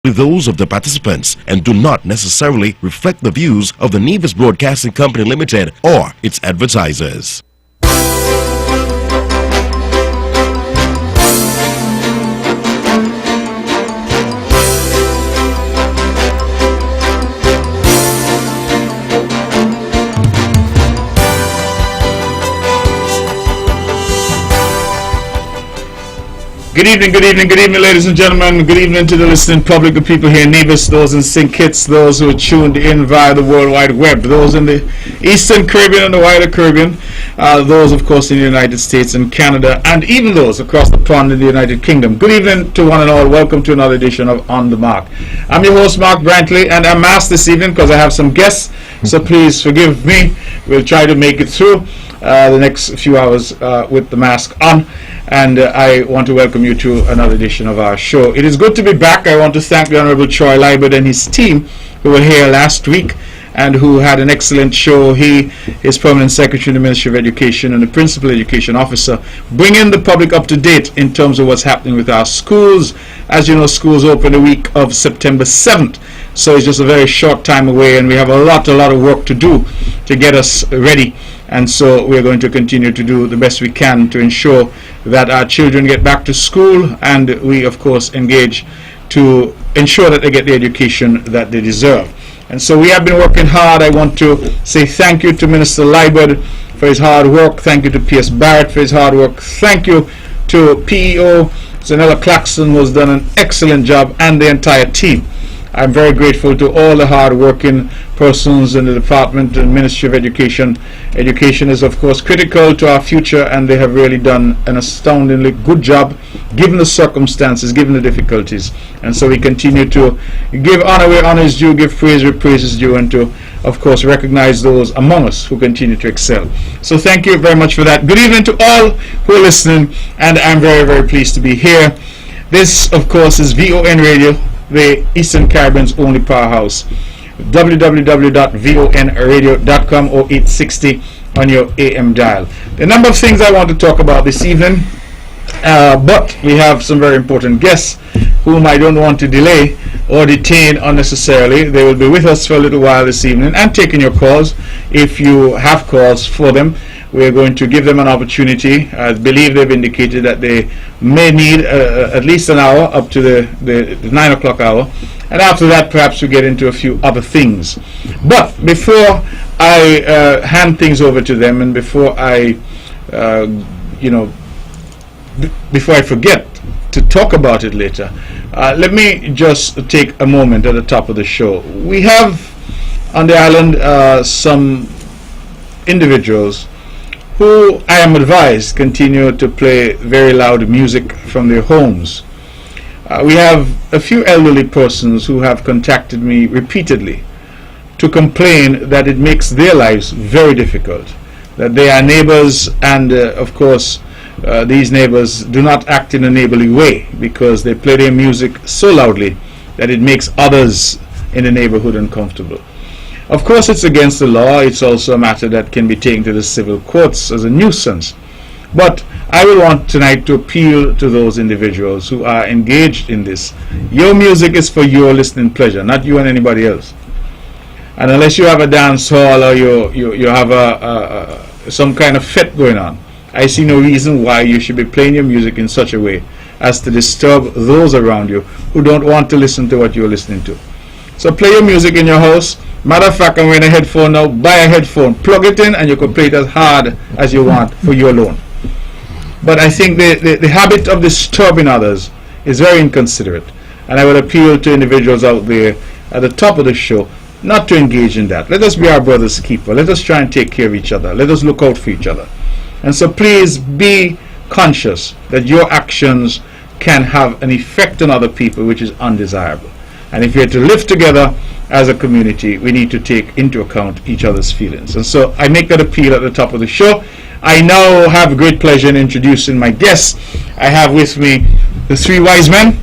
those of the participants and do not necessarily reflect the views of the Nevis Broadcasting Company Limited or its advertisers. Good evening, ladies and gentlemen. Good evening to the listening public, the people here in Nevis, those in St. Kitts, those who are tuned in via the World Wide Web, those in the Eastern Caribbean and the wider Caribbean, those, of course, in the United States and Canada, and even those across the pond in the United Kingdom. Good evening to one and all. Welcome to another edition of On The Mark. I'm your host, Mark Brantley, and I'm masked this evening because I have some guests, so please forgive me. We'll try to make it through the next few hours with the mask on. And I want to welcome you to another edition of our show. It is good to be back. I want to thank the Honorable Troy Liburd and his team who were here last week and who had an excellent show. He is Permanent Secretary in the Ministry of Education and the Principal Education Officer, bringing the public up to date in terms of what's happening with our schools. As you know, schools open the week of September 7th, so it's just a very short time away, and we have a lot of work to do to get us ready. And so we're going to continue to do the best we can to ensure that our children get back to school, and we, of course, engage to ensure that they get the education that they deserve. And so we have been working hard. I want to say thank you to Minister Liburd for his hard work. Thank you to P.S. Barrett for his hard work. Thank you to PEO Zanella Claxton, who has done an excellent job, and the entire team. I'm very grateful to all the hard-working persons in the Department and Ministry of Education. Education is, of course, critical to our future, and they have really done an astoundingly good job, given the circumstances, given the difficulties. And so we continue to give honor where honor is due, give praise where praise is due, and to, of course, recognize those among us who continue to excel. So thank you very much for that. Good evening to all who are listening, and I'm very, very pleased to be here. This, of course, is VON Radio, the Eastern Caribbean's only powerhouse. www.vonradio.com or 860 on your AM dial. The number of things I want to talk about this evening, but we have some very important guests whom I don't want to delay or detain unnecessarily. They will be with us for a little while this evening and taking your calls if you have calls for them. We're going to give them an opportunity. I believe they've indicated that they may need at least an hour up to the 9 o'clock hour. And after that, perhaps we get into a few other things. But before I hand things over to them, and before I, before I forget to talk about it later, let me just take a moment at the top of the show. We have on the island some individuals who, I am advised, continue to play very loud music from their homes. We have a few elderly persons who have contacted me repeatedly to complain that it makes their lives very difficult, that they are neighbors, and of course these neighbors do not act in a neighborly way because they play their music so loudly that it makes others in the neighborhood uncomfortable. Of course, it's against the law. It's also a matter that can be taken to the civil courts as a nuisance. But I will want tonight to appeal to those individuals who are engaged in this. Your music is for your listening pleasure, not you and anybody else. And unless you have a dance hall or you have some kind of fete going on, I see no reason why you should be playing your music in such a way as to disturb those around you who don't want to listen to what you're listening to. So play your music in your house. Matter of fact, I'm wearing a headphone now. Buy a headphone, plug it in, and you can play it as hard as you want for you alone. But I think the habit of disturbing others is very inconsiderate. And I would appeal to individuals out there at the top of the show not to engage in that. Let us be our brother's keeper. Let us try and take care of each other. Let us look out for each other. And so please be conscious that your actions can have an effect on other people which is undesirable. And if we are to live together as a community, we need to take into account each other's feelings. And so I make that appeal at the top of the show. I now have great pleasure in introducing my guests. I have with me the three wise men,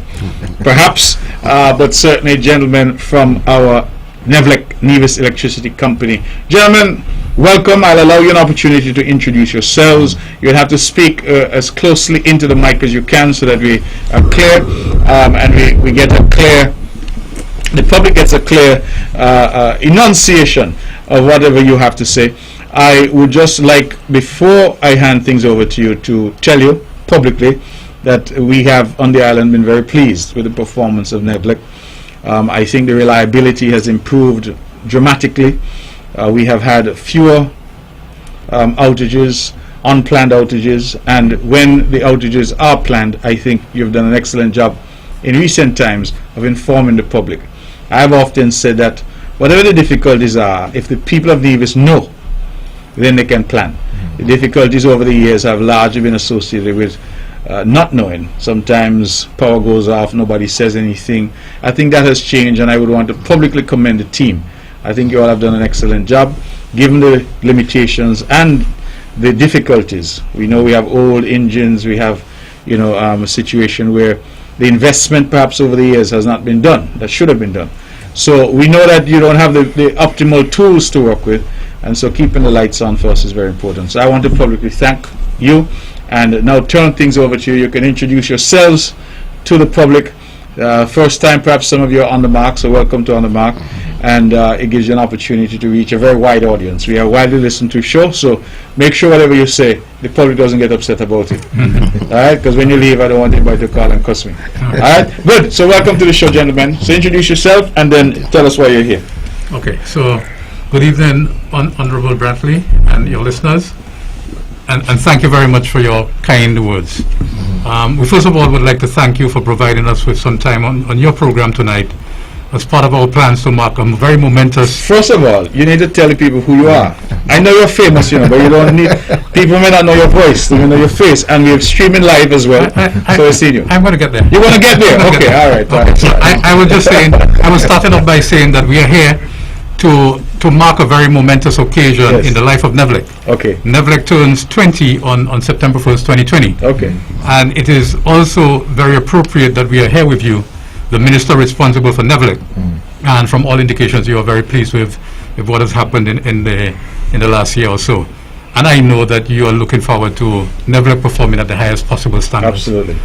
perhaps, but certainly gentlemen from our NEVLEC, Nevis Electricity Company. Gentlemen, welcome. I'll allow you an opportunity to introduce yourselves. You'll have to speak as closely into the mic as you can so that we are clear and we get a clear the public gets a clear enunciation of whatever you have to say. I would just like, before I hand things over to you, to tell you publicly that we have on the island been very pleased with the performance of NEVLEC. I think the reliability has improved dramatically. We have had fewer outages, unplanned outages, and when the outages are planned, I think you've done an excellent job in recent times of informing the public. I have often said that whatever the difficulties are, if the people of Nevis know, then they can plan. The difficulties over the years have largely been associated with not knowing. Sometimes power goes off, nobody says anything. I think that has changed, and I would want to publicly commend the team. I think you all have done an excellent job, given the limitations and the difficulties. We know we have old engines, we have, a situation where the investment perhaps over the years has not been done, that should have been done. So we know that you don't have the optimal tools to work with, and so keeping the lights on for us is very important. So I want to publicly thank you, and now turn things over to you. You can introduce yourselves to the public. First time perhaps some of you are on the mark, so welcome to On the Mark, and it gives you an opportunity to reach a very wide audience. We are a widely listened to show, so make sure whatever you say, the public doesn't get upset about it. All right, because when you leave, I don't want anybody to call and cuss me. All right, good. So welcome to the show, gentlemen. So introduce yourself and then tell us why you're here. Okay, so good evening, Honorable Brantley and your listeners, and thank you very much for your kind words. We first of all would like to thank you for providing us with some time on your program tonight as part of our plans to mark a very momentous... First of all, you need to tell the people who you are. I know you're famous, but you don't need... People may not know your voice, they may know your face, and we're streaming live as well, so I've seen you. I'm going to get there. You want to get there? Okay, all right. So I was just saying, I was starting off by saying that we are here to mark a very momentous occasion in the life of NEVLEC. Okay. NEVLEC turns 20 on September 1st, 2020. Okay. And it is also very appropriate that we are here with you, the minister responsible for NEVLEC. And from all indications, you are very pleased with what has happened in the last year or so. And I know that you are looking forward to NEVLEC performing at the highest possible standards. Absolutely.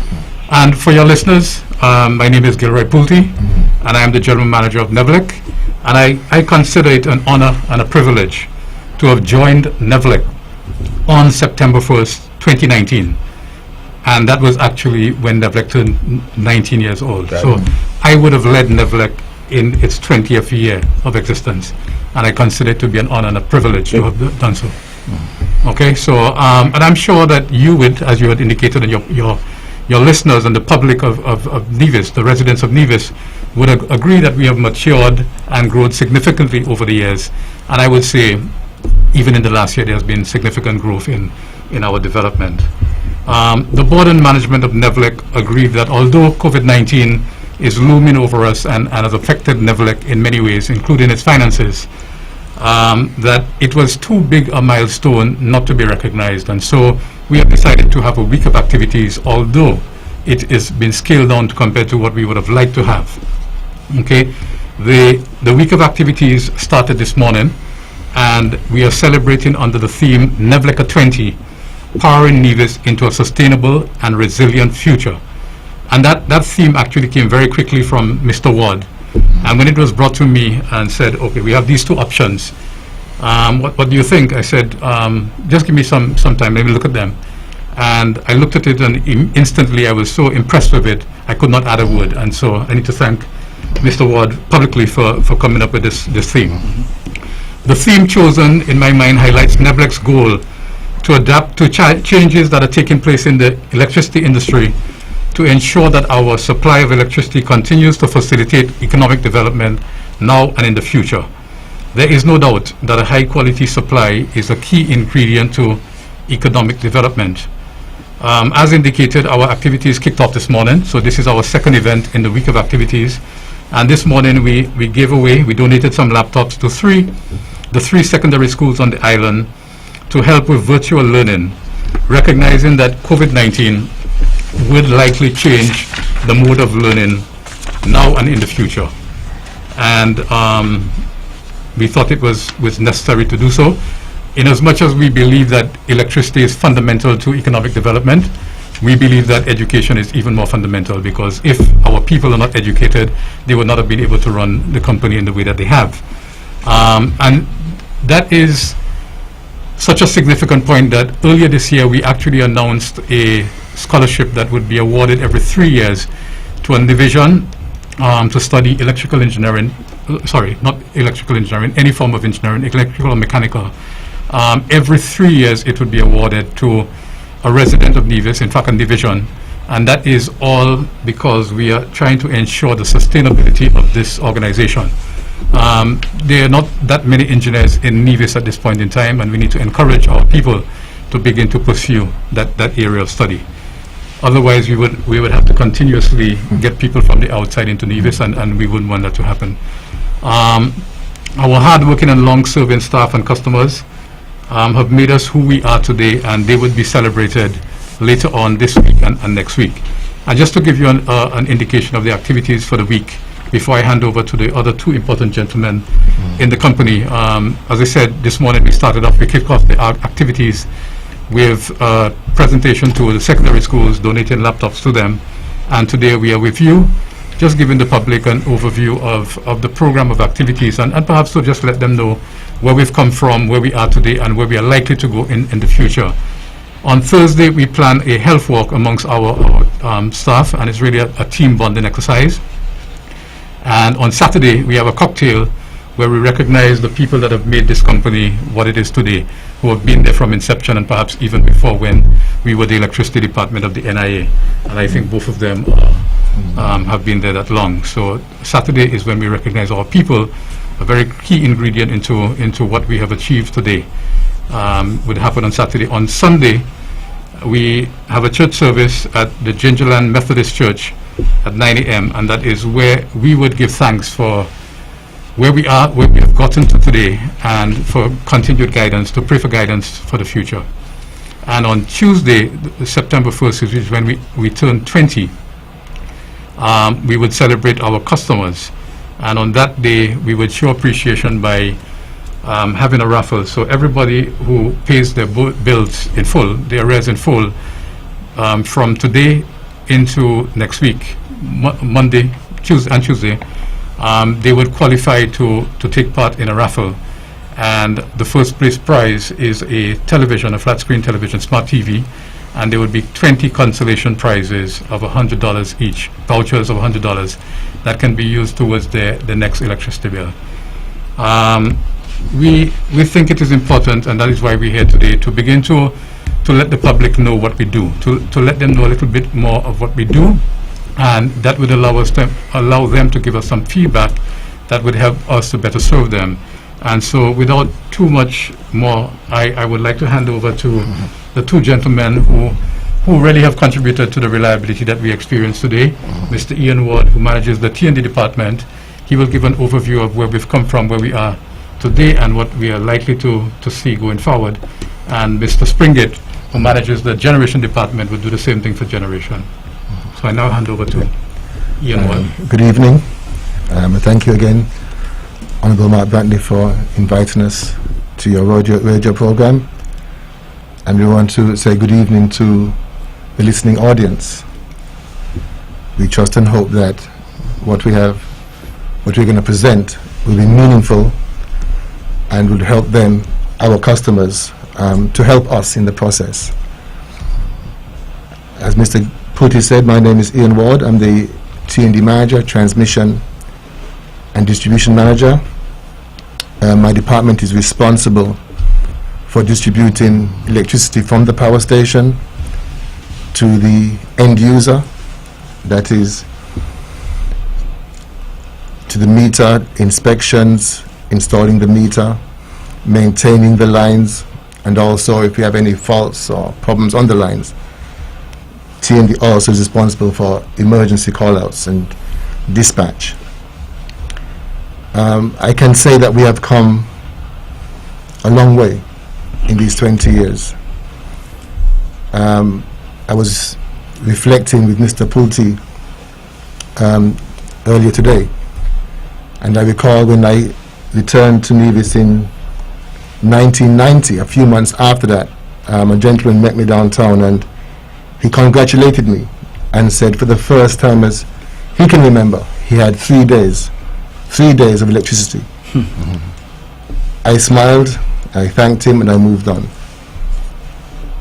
And for your listeners, my name is Gilroy Pulte, and I am the General Manager of NEVLEC. And I consider it an honor and a privilege to have joined NEVLEC on September 1st, 2019. And that was actually when NEVLEC turned 19 years old. So I would have led NEVLEC in its 20th year of existence. And I consider it to be an honor and a privilege to have done so. Okay, so, and I'm sure that you would, as you had indicated, and your listeners and the public of Nevis, the residents of Nevis, would agree that we have matured and grown significantly over the years. And I would say, even in the last year, there has been significant growth in our development. The board and management of NEVLEC agreed that although COVID-19 is looming over us and has affected NEVLEC in many ways, including its finances, that it was too big a milestone not to be recognized. And so we have decided to have a week of activities, although it has been scaled down compared to what we would have liked to have. Okay, the week of activities started this morning, and we are celebrating under the theme NEVLEC at 20, powering Nevis into a sustainable and resilient future. And that theme actually came very quickly from Mr. Ward. And when it was brought to me and said, okay, we have these two options, what do you think? I said, just give me some time, let me look at them. And I looked at it, and instantly I was so impressed with it, I could not add a word. And so I need to thank Mr. Ward publicly for coming up with this theme. The theme chosen, in my mind, highlights NEVLEC's goal to adapt to changes that are taking place in the electricity industry to ensure that our supply of electricity continues to facilitate economic development now and in the future. There is no doubt that a high-quality supply is a key ingredient to economic development. As indicated, our activities kicked off this morning, so this is our second event in the week of activities. And this morning we donated some laptops to the three secondary schools on the island to help with virtual learning, recognizing that COVID-19 would likely change the mode of learning now and in the future. And we thought it was necessary to do so. In as much as we believe that electricity is fundamental to economic development, we believe that education is even more fundamental, because if our people are not educated, they would not have been able to run the company in the way that they have. And that is such a significant point that earlier this year we actually announced a scholarship that would be awarded every 3 years to a division to study electrical engineering, not electrical engineering, any form of engineering, electrical or mechanical. Every 3 years it would be awarded to a resident of Nevis, in fact a division, and that is all because we are trying to ensure the sustainability of this organization. There are not that many engineers in Nevis at this point in time, and we need to encourage our people to begin to pursue that area of study. Otherwise, we would have to continuously get people from the outside into Nevis, and we wouldn't want that to happen. Our hard-working and long-serving staff and customers have made us who we are today, and they would be celebrated later on this week and next week. And just to give you an indication of the activities for the week, before I hand over to the other two important gentlemen in the company, as I said, this morning we kicked off the activities with a presentation to the secondary schools, donating laptops to them. And today we are with you, just giving the public an overview of the program of activities, and perhaps to just let them know where we've come from, where we are today, and where we are likely to go in the future. On Thursday, we plan a health walk amongst our staff, and it's really a team bonding exercise. And on Saturday, we have a cocktail where we recognize the people that have made this company what it is today, who have been there from inception and perhaps even before, when we were the electricity department of the NIA. And I think both of them have been there that long. So Saturday is when we recognize our people, a very key ingredient into what we have achieved today. Would happen on Saturday. On Sunday, we have a church service at the Gingerland Methodist Church at 9 a.m. and that is where we would give thanks for where we are, where we have gotten to today, and for continued guidance, to pray for guidance for the future. And on Tuesday, September 1st, which is when we turn 20, we would celebrate our customers. And on that day, we would show appreciation by having a raffle. So everybody who pays their bills in full, their arrears in full, from today into next week, Monday, Tuesday, they would qualify to take part in a raffle. And the first place prize is a television, a flat screen television, smart TV, and there would be 20 consolation prizes of $100 each, vouchers of $100 that can be used towards the next electricity bill. We think it is important, and that is why we're here today, to begin to let the public know what we do, to let them know a little bit more of what we do, and that would allow them to give us some feedback that would help us to better serve them. And so without too much more, I would like to hand over to the two gentlemen who really have contributed to the reliability that we experience today. Mr. Ian Ward, who manages the T&D department, he will give an overview of where we've come from, where we are today, and what we are likely to see going forward. And Mr. Springate, who manages the generation department, will do the same thing for generation. So I now hand over to Ian Ward. Good evening. Thank you again, Honourable Mark Brantley, for inviting us to your radio program. And we want to say good evening to the listening audience. We trust and hope that what we're going to present will be meaningful and will help them, our customers, to help us in the process. As Mr. Putty said, my name is Ian Ward. I'm the T&D manager, transmission and distribution manager. My department is responsible for distributing electricity from the power station to the end user, that is to the meter, inspections, installing the meter, maintaining the lines, and also if we have any faults or problems on the lines. T&D also is responsible for emergency call-outs and dispatch. I can say that we have come a long way in these 20 years. I was reflecting with Mr. Pulte earlier today, and I recall when I returned to Nevis in 1990, a few months after that, a gentleman met me downtown and he congratulated me and said for the first time as he can remember, he had 3 days of electricity. I smiled, I thanked him, and I moved on.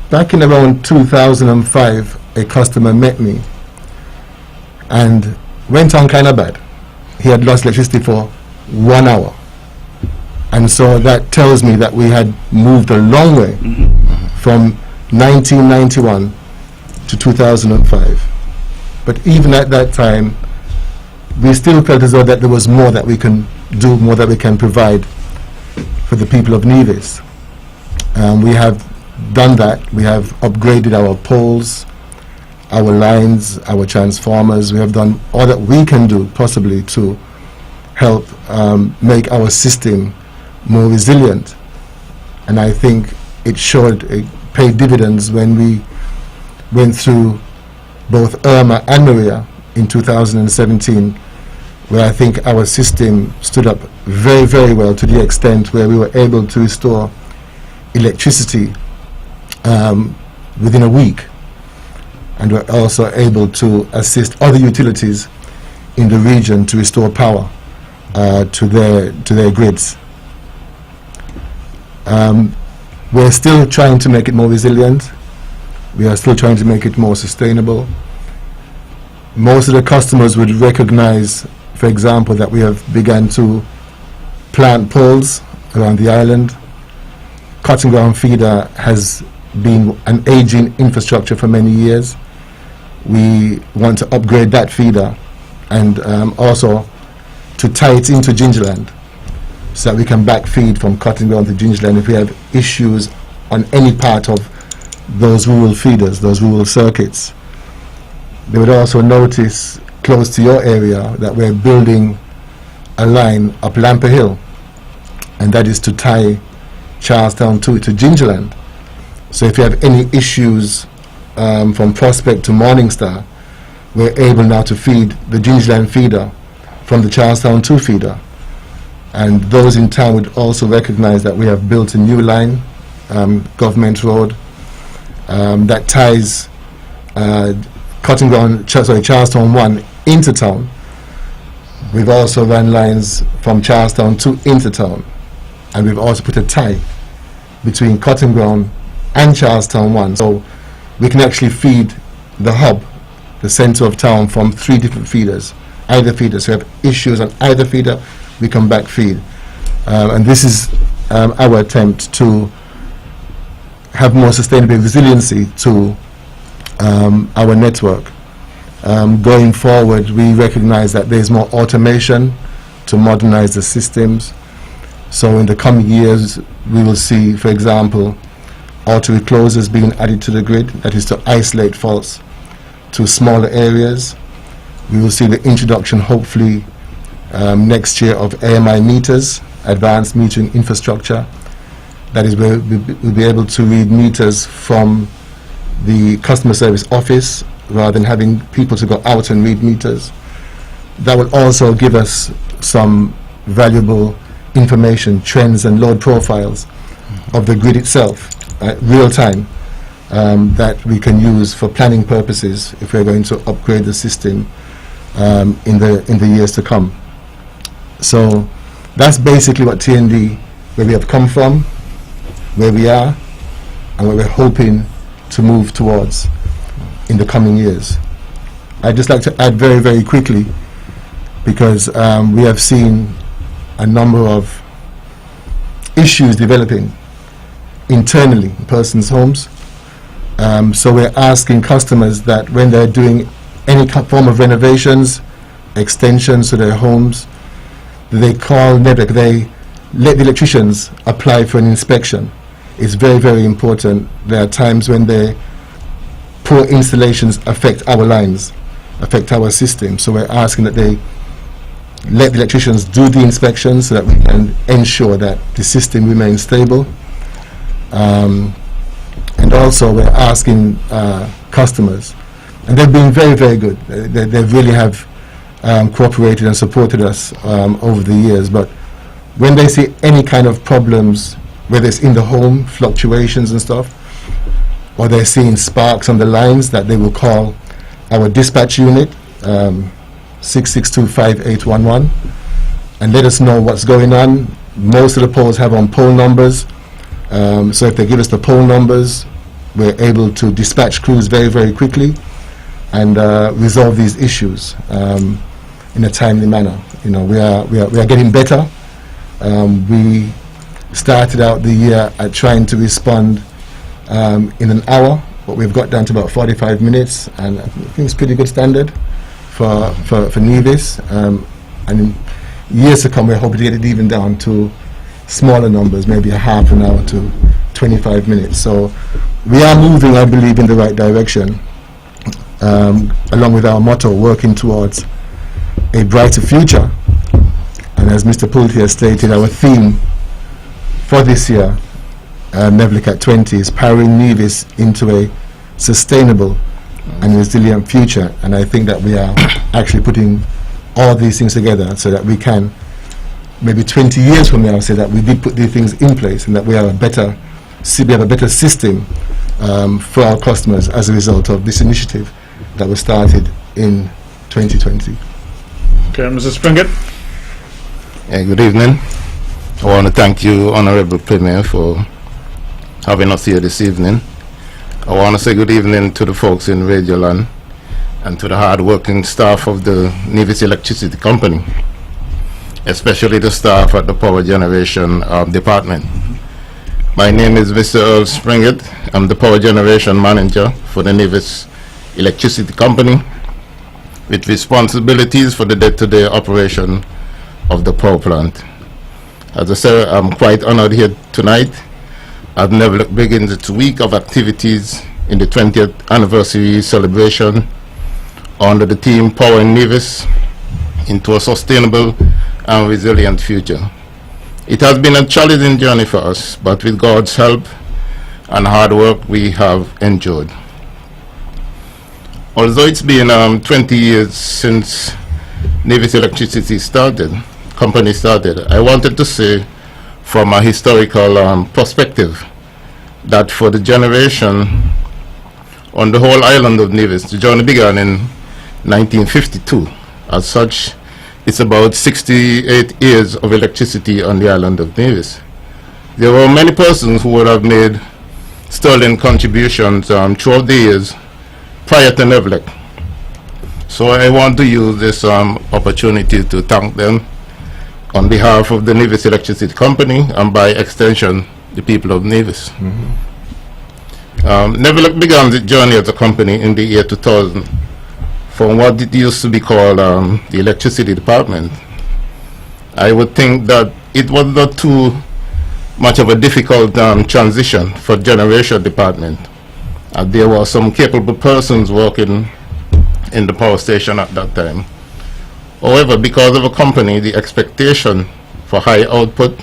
Back in around 2005, a customer met me and went on kind of bad. He had lost electricity for 1 hour. And so that tells me that we had moved a long way from 1991 to 2005. But even at that time, we still felt as though that there was more that we can do, more that we can provide for the people of Nevis. We have done that. We have upgraded our poles, our lines, our transformers. We have done all that we can do possibly to help make our system more resilient. And I think it paid dividends when we went through both Irma and Maria in 2017, where I think our system stood up very, very well, to the extent where we were able to restore electricity within a week, and we're also able to assist other utilities in the region to restore power to their grids. We're still trying to make it more resilient. We are still trying to make it more sustainable. Most of the customers would recognize, for example, that we have begun to plant poles around the island. Cotton Ground Feeder has been an aging infrastructure for many years. We want to upgrade that feeder and also to tie it into Gingerland, so that we can backfeed from Cotton Ground to Gingerland if we have issues on any part of those rural feeders, those rural circuits. They would also notice close to your area that we're building a line up Lamper Hill, and that is to tie Charlestown to Gingerland. So if you have any issues from Prospect to Morningstar, we're able now to feed the Gingerland feeder from the Charlestown 2 feeder. And those in town would also recognize that we have built a new line, Government Road, that ties Charlestown 1 into town. We've also run lines from Charlestown 2 into town, and we've also put a tie between Cotton Ground and Charlestown 1, so we can actually feed the hub, the center of town, from 3 different feeders, either feeder. So we have issues on either feeder, we come back feed. And this is our attempt to have more sustainable resiliency to our network. Going forward, we recognize that there's more automation to modernize the systems. So in the coming years, we will see, for example, auto reclosers being added to the grid, that is to isolate faults to smaller areas. We will see the introduction, hopefully, next year, of AMI meters, advanced metering infrastructure. That is where we'll be able to read meters from the customer service office rather than having people to go out and read meters. That will also give us some valuable information, trends and load profiles of the grid itself, real time, that we can use for planning purposes if we're going to upgrade the system in the years to come. So that's basically what TND, where we have come from, where we are, and where we're hoping to move towards in the coming years. I'd just like to add very, very quickly, because we have seen a number of issues developing internally in persons' homes. So we're asking customers that when they're doing any form of renovations, extensions to their homes, they call NEVLEC, they let the electricians apply for an inspection. It's very, very important. There are times when the poor installations affect our lines, affect our system. So we're asking that they let the electricians do the inspection so that we can ensure that the system remains stable. And also we're asking customers, and they've been very, very good. They really have cooperated and supported us over the years. But when they see any kind of problems, whether it's in the home, fluctuations and stuff, or they're seeing sparks on the lines, that they will call our dispatch unit, 6625811, and let us know what's going on. Most of the poles have on pole numbers, so if they give us the pole numbers, we're able to dispatch crews very, very quickly and resolve these issues in a timely manner. You know, we are getting better. We started out the year at trying to respond in an hour, but we've got down to about 45 minutes, and I think it's pretty good standard for Nevis. And in years to come, we're hoping to get it even down to smaller numbers, maybe a half an hour to 25 minutes. So we are moving, I believe, in the right direction, along with our motto, working towards a brighter future. And as Mr. Pulte has stated, our theme for this year, NEVLIC at 20, is powering Nevis into a sustainable and resilient future. And I think that we are actually putting all these things together so that we can, maybe 20 years from now, say that we did put these things in place and that we have a better system for our customers as a result of this initiative that was started in 2020. Okay, Mr. Springett. Good evening. I want to thank you, Honorable Premier, for having us here this evening. I want to say good evening to the folks in Radioland and to the hard-working staff of the Nevis Electricity Company, especially the staff at the Power Generation Department. My name is Mr. Earl Springett. I'm the Power Generation Manager for the Nevis Electricity Company, with responsibilities for the day-to-day operation of the power plant. As I said, I'm quite honored here tonight as NEVLIC begins its week of activities in the 20th anniversary celebration under the theme Powering Nevis into a Sustainable and Resilient Future. It has been a challenging journey for us, but with God's help and hard work, we have endured. Although it's been 20 years since Nevis Electricity company started, I wanted to say from a historical perspective that for the generation on the whole island of Nevis, the journey began in 1952. As such, it's about 68 years of electricity on the island of Nevis. There were many persons who would have made sterling contributions throughout the years prior to NEVLIC. So I want to use this opportunity to thank them on behalf of the Nevis Electricity Company and by extension the people of Nevis. NEVLIC began its journey as a company in the year 2000 from what it used to be called the Electricity Department. I would think that it was not too much of a difficult transition for Generation Department. There were some capable persons working in the power station at that time. However, because of a company, the expectation for high output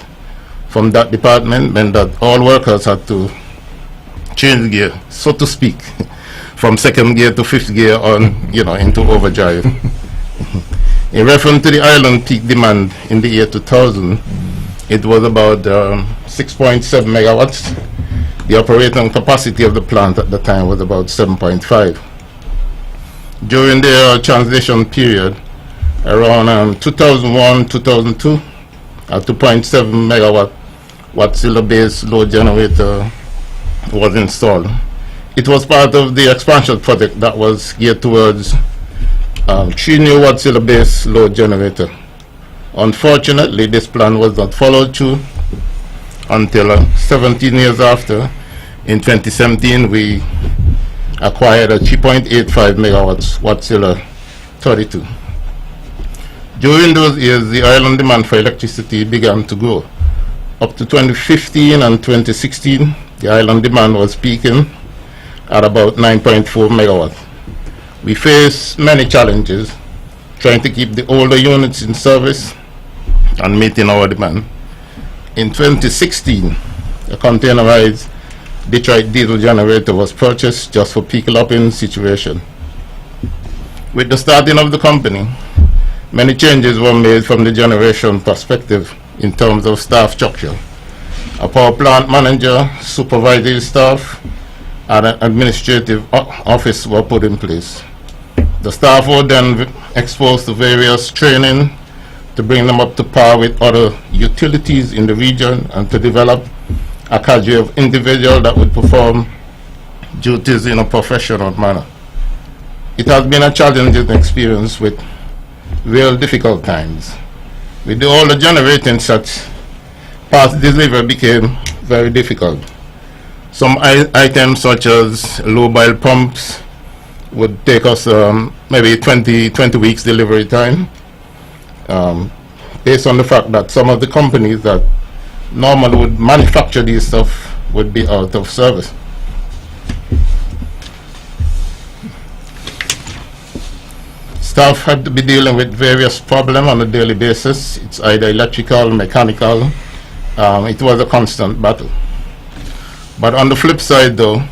from that department meant that all workers had to change gear, so to speak, from second gear to fifth gear on, into overdrive. In reference to the island peak demand in the year 2000, it was about 6.7 megawatts. The operating capacity of the plant at the time was about 7.5. During the transition period, around 2001-2002, a 2.7 megawatt Wärtsilä-based load generator was installed. It was part of the expansion project that was geared towards 3 new Wärtsilä-based load generator. Unfortunately, this plan was not followed through until 17 years after. In 2017, we acquired a 3.85 megawatts Wärtsilä 32. During those years, the island demand for electricity began to grow. Up to 2015 and 2016, the island demand was peaking at about 9.4 megawatts. We faced many challenges trying to keep the older units in service and meeting our demand. In 2016, a containerized Detroit diesel generator was purchased just for peak lopping situation. With the starting of the company, many changes were made from the generation perspective in terms of staff structure. A power plant manager, supervisory staff, and an administrative office were put in place. The staff were then exposed to various training to bring them up to par with other utilities in the region and to develop a cadre of individuals that would perform duties in a professional manner. It has been a challenging experience with real difficult times. With the older generating sets, parts delivery became very difficult. Some items such as low boil pumps would take us maybe 20 weeks delivery time, based on the fact that some of the companies that normally would manufacture these stuff would be out of service. Staff had to be dealing with various problems on a daily basis. It's either electrical, mechanical. It was a constant battle. But on the flip side, though,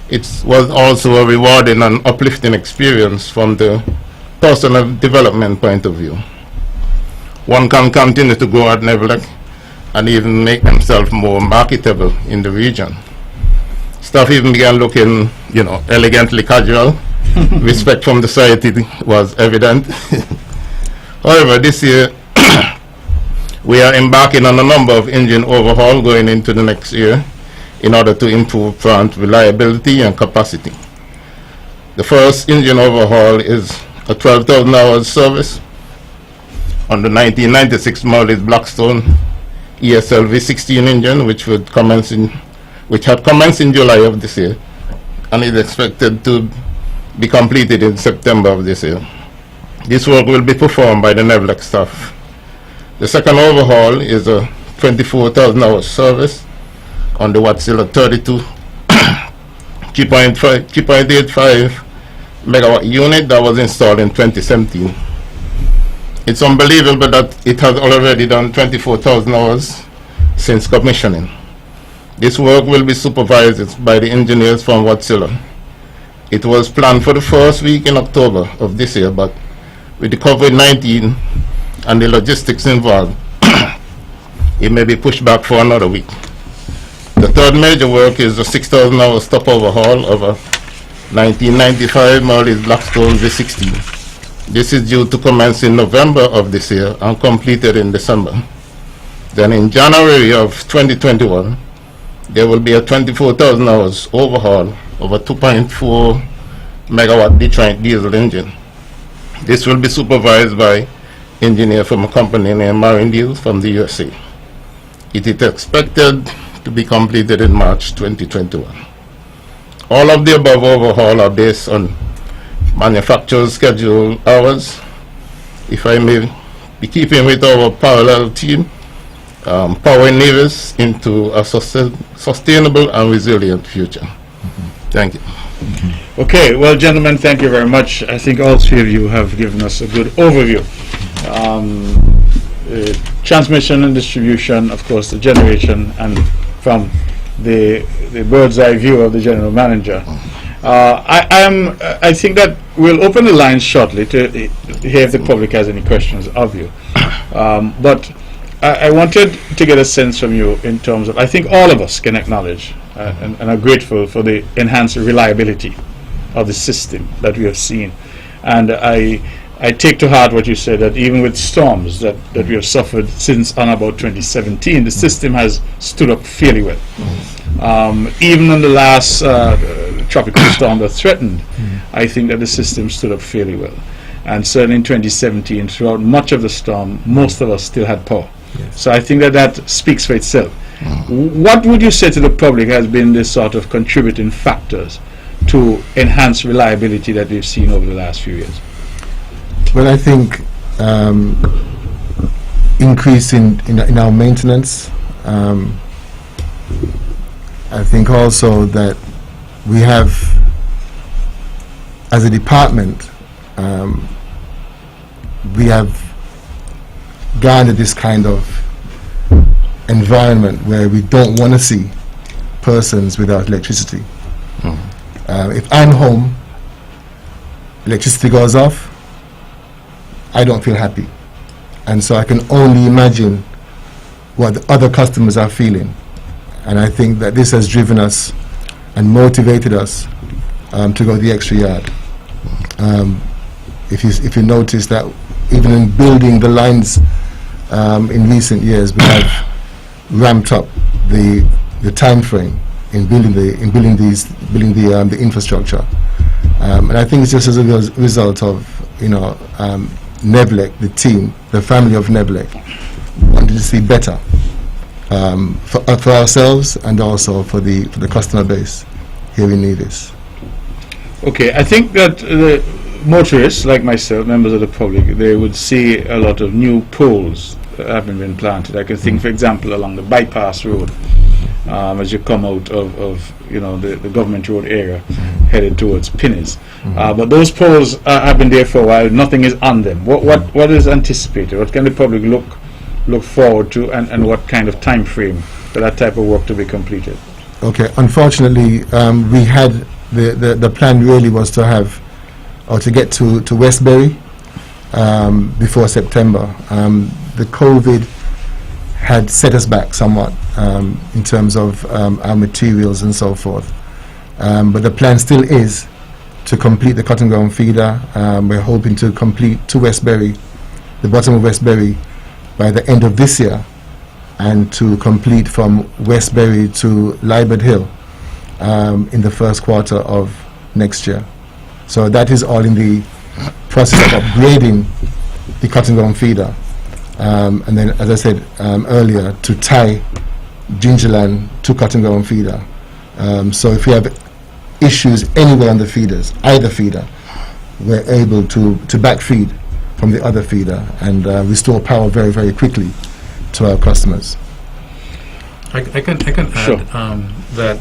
it was also a rewarding and uplifting experience from the personal development point of view. One can continue to grow at Nevelec and even make themselves more marketable in the region. Staff even began looking, elegantly casual. Respect from the society was evident. However, this year we are embarking on a number of engine overhaul going into the next year in order to improve plant reliability and capacity. The first engine overhaul is a 12,000 hours service on the 1996 Marley's Blackstone ESL V16 engine, which had commenced in July of this year, and is expected to be completed in September of this year. This work will be performed by the Nevelec staff. The second overhaul is a 24,000 hours service on the Wärtsilä 32 3.85 megawatt unit that was installed in 2017. It's unbelievable that it has already done 24,000 hours since commissioning. This work will be supervised by the engineers from Wärtsilä. It was planned for the first week in October of this year, but with the COVID-19 and the logistics involved, it may be pushed back for another week. The third major work is the 6,000 hour stop overhaul of a 1995 Marley's Blackstone V16. This is due to commence in November of this year and completed in December. Then in January of 2021, there will be a 24,000 hours overhaul of a 2.4 megawatt Detroit diesel engine. This will be supervised by engineer from a company named Marindale from the USA. It is expected to be completed in March 2021. All of the above overhaul are based on manufacturer's schedule hours. If I may be keeping with our parallel team, powering Nevis into a sustainable and resilient future. Thank you. Okay, well, gentlemen, thank you very much. I think all three of you have given us a good overview. Transmission and distribution, of course, the generation, and from the bird's eye view of the general manager. I think that we'll open the lines shortly to hear if the public has any questions of you. But I wanted to get a sense from you in terms of, I think all of us can acknowledge and are grateful for the enhanced reliability of the system that we have seen. And I take to heart what you said, that even with storms that we have suffered since on about 2017, the system has stood up fairly well. Even in the last tropical storm that threatened, I think that the system stood up fairly well. And certainly in 2017, throughout much of the storm, most of us still had power. Yes. So I think that speaks for itself. What would you say to the public has been the sort of contributing factors to enhance reliability that we've seen over the last few years? Well, I think increase in our maintenance. I think also that we have, as a department, we have garnered this kind of environment where we don't want to see persons without electricity. If I'm home, electricity goes off, I don't feel happy. And so I can only imagine what the other customers are feeling. And I think that this has driven us and motivated us to go the extra yard. If you notice that even in building the lines in recent years, we have ramped up the time frame in building the infrastructure, and I think it's just as a result of NEVLEC, the team, the family of NEVLEC, wanted to see better for ourselves and also for the customer base here in Nevis. Okay, I think that the motorists like myself, members of the public, they would see a lot of new poles that haven't been planted. I can think, for example, along the bypass road, as you come out of the government road area, headed towards Pinnies. But those poles have been there for a while. Nothing is on them. What is anticipated? What can the public look forward to, and what kind of time frame for that type of work to be completed? Okay, unfortunately, we had the plan really was to have or to get to Westbury before September. The COVID had set us back somewhat in terms of our materials and so forth. But the plan still is to complete the cotton ground feeder. We're hoping to complete to Westbury, the bottom of Westbury, by the end of this year, and to complete from Westbury to Liebert Hill in the first quarter of next year. So that is all in the process of upgrading the cotton ground feeder. And then, as I said earlier, to tie Gingerland to cotton ground feeder. So if we have issues anywhere on the feeders, either feeder, we're able to backfeed from the other feeder and restore power very, very quickly to our customers. I can add Sure. that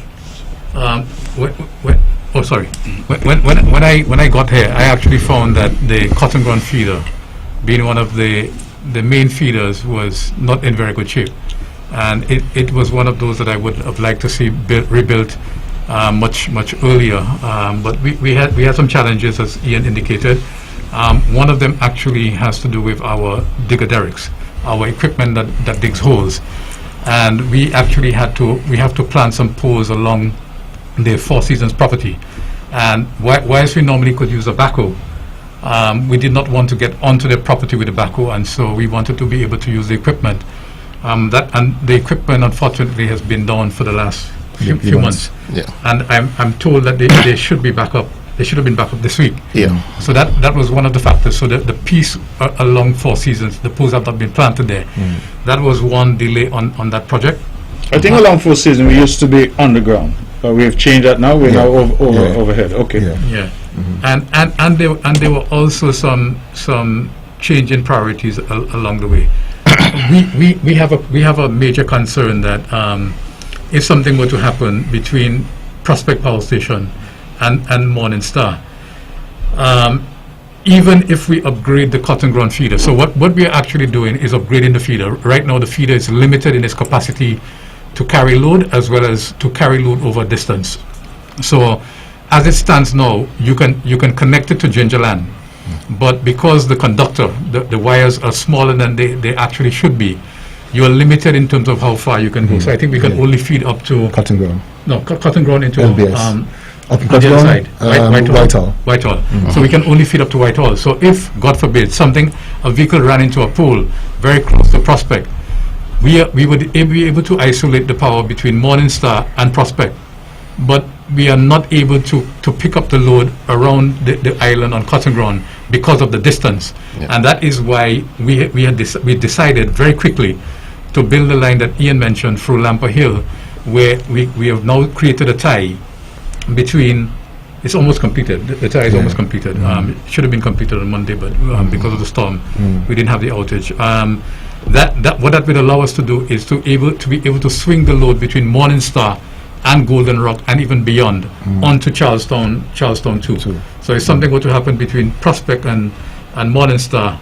when I got here, I actually found that the cotton ground feeder, being one of the main feeders, was not in very good shape, and it was one of those that I would have liked to see rebuilt much earlier. But we had some challenges, as Ian indicated. One of them actually has to do with our digger derricks, our equipment that digs holes, and we actually have to plant some poles along the Four Seasons property. And whilst we normally could use a backhoe, we did not want to get onto the property with a backhoe, and so we wanted to be able to use the equipment. And the equipment, unfortunately, has been down for the last few months. Yeah. And I'm told that they should be back up. They should have been back up this week. Yeah. So that was one of the factors. So the piece along Four Seasons, the poles have not been planted there. That was one delay on that project. I think along Four Seasons we used to be underground. We have changed that now. We're now overhead. Okay. Yeah. And there were also some change in priorities along the way. we have a major concern that if something were to happen between Prospect Power Station and Morning Star, even if we upgrade the cotton ground feeder. So what we are actually doing is upgrading the feeder. Right now the feeder is limited in its capacity to carry load as well as to carry load over distance. So as it stands now, you can connect it to Gingerland, but because the conductor, the wires are smaller than they actually should be, you are limited in terms of how far you can go. So I think we can only feed up to Cotton ground. cotton ground into LBS. Up on the other side, Whitehall. Mm-hmm. So we can only feed up to Whitehall. So if, God forbid, a vehicle ran into a pole very close to Prospect, we would be able to isolate the power between Morning Star and Prospect, but we are not able to pick up the load around the island on cotton ground because of the distance. Yeah. And that is why we decided very quickly to build the line that Ian mentioned through Lamper Hill, where we have now created a tie between. It's almost completed. The tie is almost completed. It should have been completed on Monday, but because of the storm, we didn't have the outage. What that will allow us to do is to be able to swing the load between Morning Star and Golden Rock and even beyond onto Charlestown 2. So if something were to happen between Prospect and Morning Star,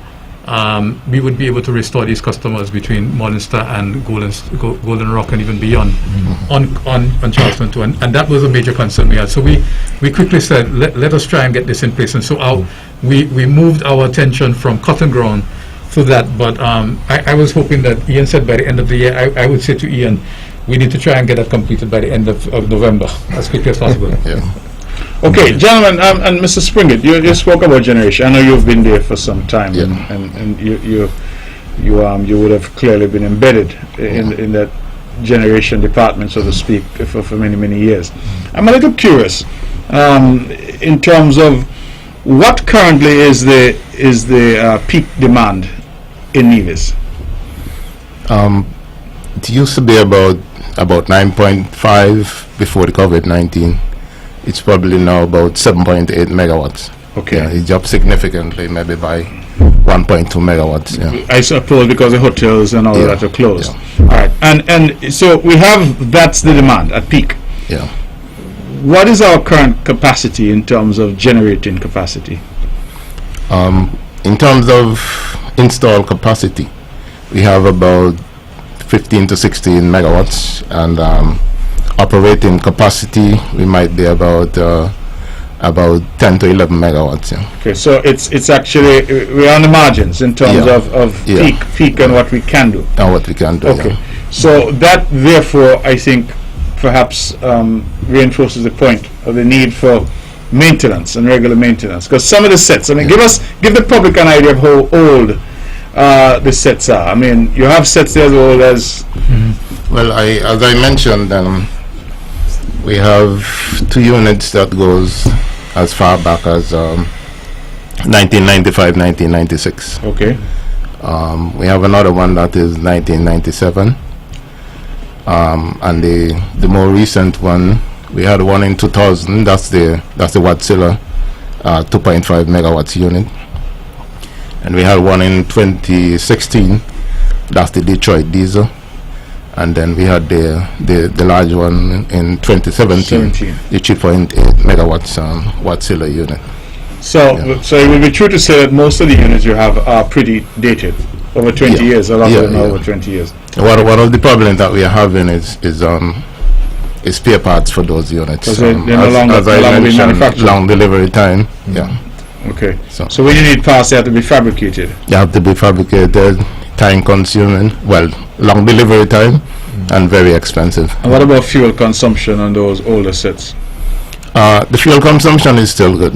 we would be able to restore these customers between Morning Star and Golden Rock and even beyond on Charlestown 2. And that was a major concern we had. So we quickly said, let us try and get this in place. And so we moved our attention from cotton ground to that. But I was hoping that Ian said by the end of the year, I would say to Ian, we need to try and get that completed by the end of November, as quickly as possible. Yeah. Okay, gentlemen, and Mr. Springett, you spoke about generation. I know you've been there for some time, Yeah. and you would have clearly been embedded in that generation department, so to speak, for many years. I'm a little curious in terms of what currently is the peak demand in Nevis. It used to be about 9.5 before the COVID-19. It's probably now about 7.8 megawatts. Okay. Yeah, it dropped significantly, maybe by 1.2 megawatts. Yeah. I suppose because the hotels and all Yeah, that are closed. yeah. All right, and so we have, that's the demand at peak. Yeah. What is our current capacity in terms of generating capacity? In terms of installed capacity, we have about 15 to 16 megawatts, and operating capacity we might be about 10 to 11 megawatts. Yeah. Okay, so it's actually, we're on the margins in terms Yeah. of Yeah. peak and what we can do. And what we can do. Okay, Yeah. so that therefore I think perhaps reinforces the point of the need for maintenance and regular maintenance, because some of the sets, I mean, give the public an idea of how old the sets are. I mean, you have sets there as old as Well, as I mentioned, we have 2 units that goes as far back as 1995, 1996. okay. We have another one that is 1997, and the more recent one, we had one in 2000. That's the Wärtsilä 2.5 megawatts unit, and we had one in 2016. That's the Detroit diesel, and then we had the large one in 2017, the 3.8 megawatts Wärtsilä unit. So it would be true to say that most of the units you have are pretty dated, over 20 Yeah. years, a lot Yeah, of them are yeah. over 20 years. One of the problems that we are having is spare parts for those units. 'Cause they're no longer- as no I longer being mentioned, manufactured. long delivery time. Yeah, Okay, So- so when you need parts, they have to be fabricated. they have to be fabricated, time consuming. Well, long delivery time and very expensive. And what about fuel consumption on those older sets? The fuel consumption is still good.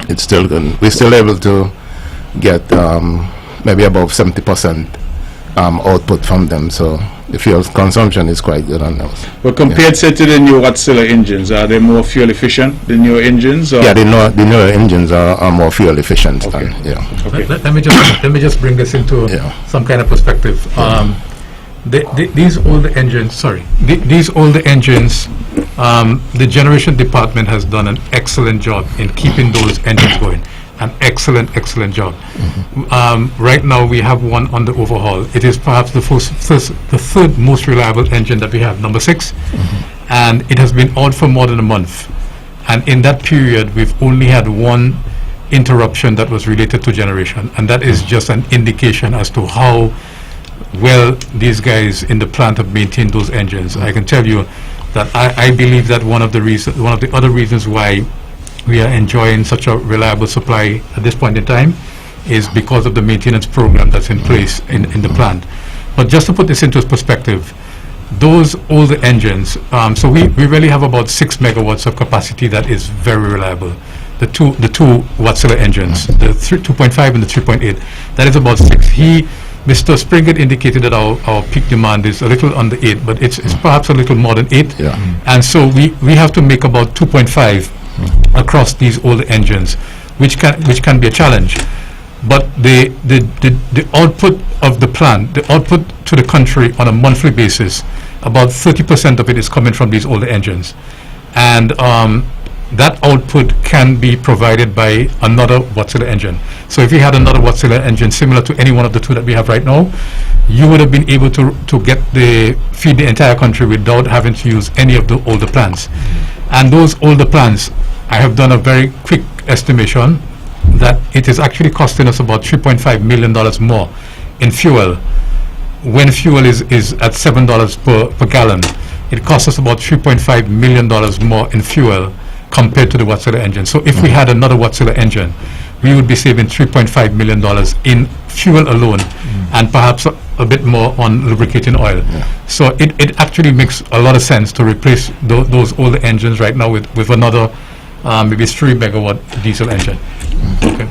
It's still good. We're still able to get maybe above 70% output from them. So the fuel consumption is quite good on those. But compared, say, to the new Wärtsilä engines, are they more fuel efficient, the newer engines? Or? Yeah, the newer engines are more fuel efficient. Okay. Than, yeah. Okay. Let me just bring this into Yeah. some kind of perspective. These older engines, these older engines, the generation department has done an excellent job in keeping those engines going. An excellent job. Right now we have one under overhaul. It is perhaps the third most reliable engine that we have, number 6, and it has been out for more than a month. And in that period, we've only had one interruption that was related to generation, and that is just an indication as to how well these guys in the plant have maintained those engines. I can tell you that I believe that one of the other reasons why we are enjoying such a reliable supply at this point in time is because of the maintenance program that's in place in the plant. But just to put this into perspective, those older engines, so we really have about 6 megawatts of capacity that is very reliable. The two Wärtsilä engines, the 2.5 and the 3.8, that is about 6. Mr. Springett indicated that our peak demand is a little under 8, but it's perhaps a little more than 8. Yeah. And so we have to make about 2.5 across these older engines, which can be a challenge. But the output of the plant, the output to the country on a monthly basis, about 30% of it is coming from these older engines, and that output can be provided by another Wärtsilä engine. So if you had another Wärtsilä engine similar to any one of the two that we have right now, you would have been able to feed the entire country without having to use any of the older plants. And those older plants, I have done a very quick estimation that it is actually costing us about $3.5 million more in fuel. When fuel is at $7 per gallon, it costs us about $3.5 million more in fuel compared to the Wärtsilä engine. So if we had another Wärtsilä engine, we would be saving $3.5 million in fuel alone, and perhaps a bit more on lubricating oil. So it actually makes a lot of sense to replace those older engines right now with another maybe 3 megawatt diesel engine. Okay.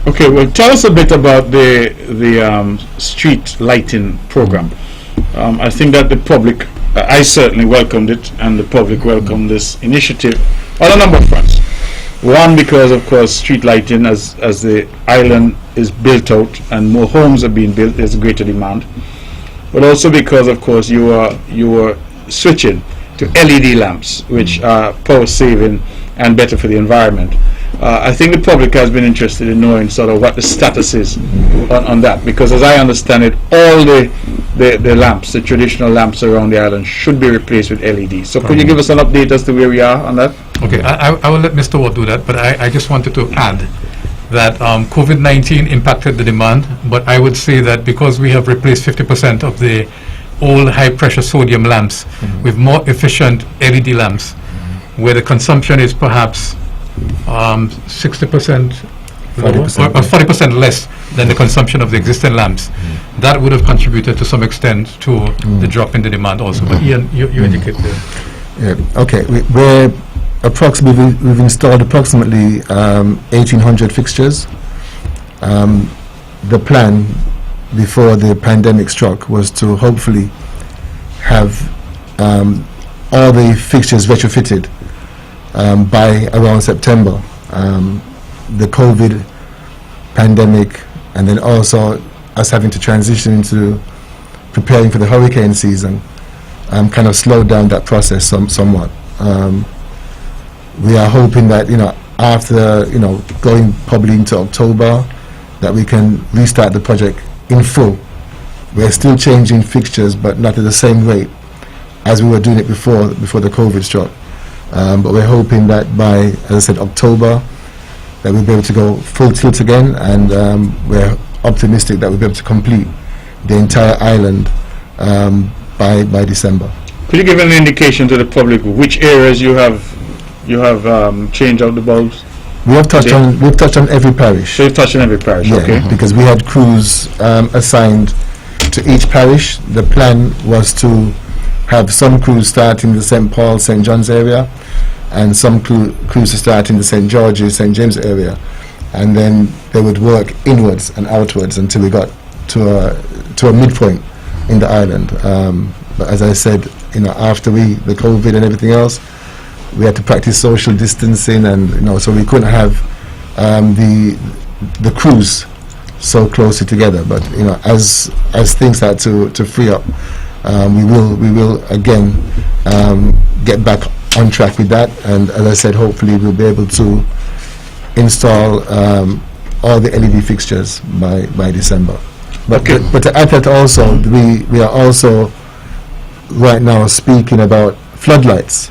Okay, well, tell us a bit about the street lighting program. I think that the public, I certainly welcomed it, and the public welcomed this initiative on a number of fronts. One, because of course street lighting, as the island is built out and more homes are being built, there's a greater demand. But also because of course you are switching to LED lamps, which are power saving and better for the environment. I think the public has been interested in knowing sort of what the status is on that, because as I understand it, all the lamps, the traditional lamps around the island, should be replaced with LED. So could you give us an update as to where we are on that? Okay, I will let Mr. Watt do that, but I just wanted to add that COVID-19 impacted the demand, but I would say that because we have replaced 50% of the old high-pressure sodium lamps with more efficient LED lamps, where the consumption is perhaps 60% lower, 40%, or 40% less than the consumption of the existing lamps. That would have contributed to some extent to the drop in the demand also. But Ian, you indicate there. Yeah, okay. We've installed approximately 1,800 fixtures. The plan before the pandemic struck was to hopefully have all the fixtures retrofitted by around September. The COVID pandemic, and then also us having to transition into preparing for the hurricane season, kind of slowed down that process somewhat. We are hoping that, after, going probably into October, that we can restart the project in full. We're still changing fixtures, but not at the same rate as we were doing it before the COVID struck. But we're hoping that by, as I said, October, that we'll be able to go full tilt again, and we're optimistic that we'll be able to complete the entire island by December. Could you give an indication to the public which areas you have changed out the bulbs? We've touched on every parish. So you've touched on every parish, Yeah, okay. because we had crews assigned to each parish. The plan was to have some crews start in the St. Paul, St. John's area, and some crews to start in the St. George's, St. James area, and then they would work inwards and outwards until we got to a midpoint in the island. But as I said, after the COVID and everything else, we had to practice social distancing, and so we couldn't have the crews so closely together. But as things start to free up, we will again get back on track with that. And as I said, hopefully we'll be able to install all the LED fixtures by December. But to add that also, we are also right now speaking about floodlights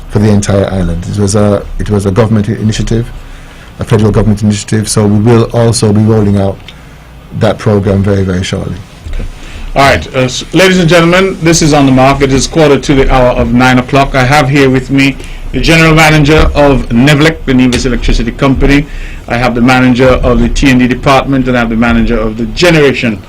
for the entire island. It was a government initiative, a federal government initiative. So we will also be rolling out that program very, very shortly. All right, ladies and gentlemen, this is On the Mark. It is 9:15. I have here with me the General Manager of NEVLEC, the Nevis Electricity Company. I have the Manager of the T&D Department, and I have the Manager of the Generation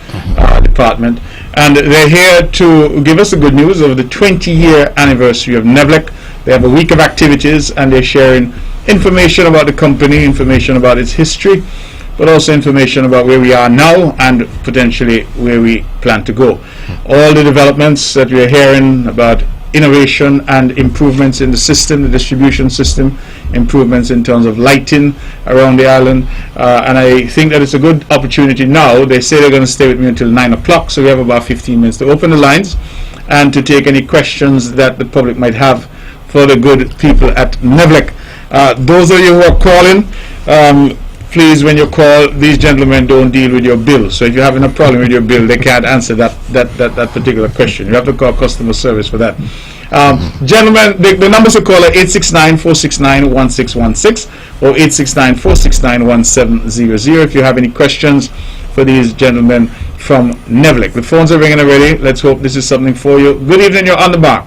Department. And they're here to give us the good news of the 20-year anniversary of NEVLEC. They have a week of activities, and they're sharing information about the company, information about its history, but also information about where we are now and potentially where we plan to go. All the developments that we are hearing about innovation and improvements in the system, the distribution system, improvements in terms of lighting around the island, and I think that it's a good opportunity now. They say they're going to stay with me until 9 o'clock, so we have about 15 minutes to open the lines and to take any questions that the public might have for the good people at NEVLEC. Those of you who are calling, please, when you call, these gentlemen don't deal with your bill. So if you're having a problem with your bill, they can't answer that particular question. You have to call customer service for that. Gentlemen, the numbers to call are 869-469-1616 or 869-469-1700 if you have any questions for these gentlemen from NEVLEC. The phones are ringing already. Let's hope this is something for you. Good evening, you're on the mark.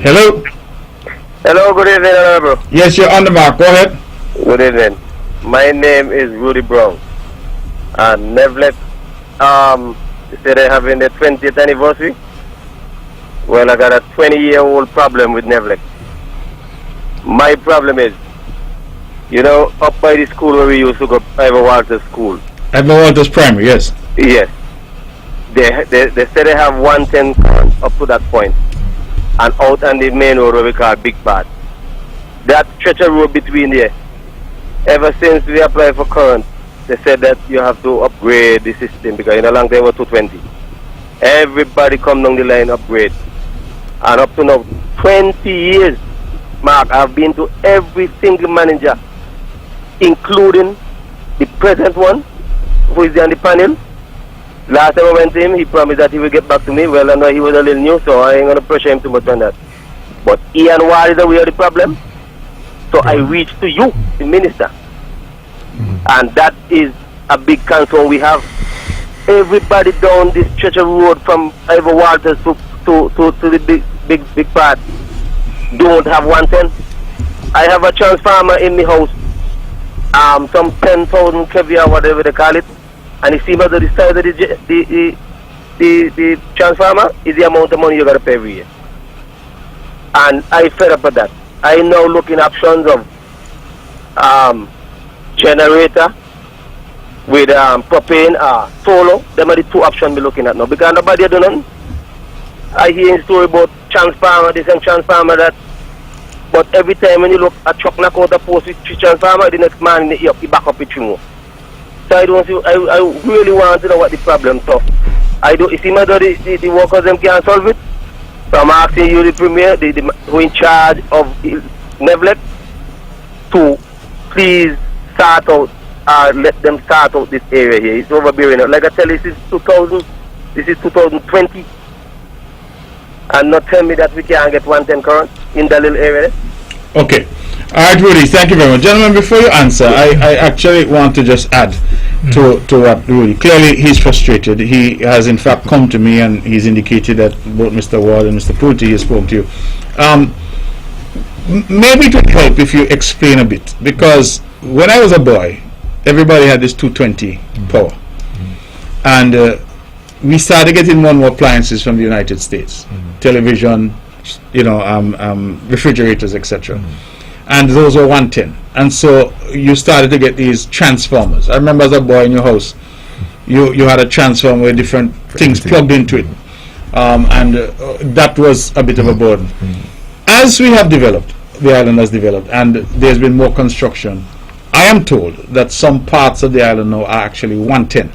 Hello? Hello, good evening, Honorable. Yes, you're on the mark. Go ahead. Good evening. My name is Rudy Brown. And Nevlet, they say they're having the 20th anniversary. Well, I got a 20-year-old problem with Nevlet. My problem is, you know, up by the school where we used to go, Ivor Walters School. Ivor Walters Primary, yes. Yes. They say they have 110 current up to that point. And out on the main road where we call Big Path. That stretch of road between there, ever since we applied for current, they said that you have to upgrade the system because in a long time it was 220. Everybody come down the line upgrade. And up to now, 20 years, Mark, I've been to every single manager, including the present one, who is on the panel. Last time I went to him, he promised that he will get back to me. Well, I know he was a little new, so I ain't going to pressure him too much on that. But Ian Ward is aware of the problem. So I reached to you, the minister. And that is a big concern we have. Everybody down this stretch of road from Ivor Walters to the big part don't have 110. I have a transformer in the house, some 10,000 kVA, whatever they call it, and it seems that the size of the transformer is the amount of money you got to pay every year. And I fed up with that. I now looking options of generator with propane or solar. Them are the two options we're looking at now because nobody do nothing. I hear a story about transformer, this and transformer that, but every time when you look at truck knock out a post with three transformer, the next man he back up with three more. So I don't see, I really want to know what the problem is. So I do, it seems that the workers them can't solve it. So I'm asking you, the Premier, who in charge of Nevlet, to please start out, let them start out this area here. It's overbearing. Like I tell you, this is 2020. And not tell me that we can't get 110 current in the little area. Okay. All right, Rudy, thank you very much. Gentlemen, before you answer, I actually want to just add to what Rudy. Clearly, he's frustrated. He has, in fact, come to me and he's indicated that both Mr. Ward and Mr. Pulte has spoken to you. Maybe it would help if you explain a bit, because when I was a boy, everybody had this 220 power. And we started getting more and more appliances from the United States. Television, refrigerators, etc. And those were 110. And so you started to get these transformers. I remember as a boy in your house, you had a transformer with different things plugged into it. And that was a bit of a burden. As we have developed, the island has developed, and there's been more construction, I am told that some parts of the island now are actually 110.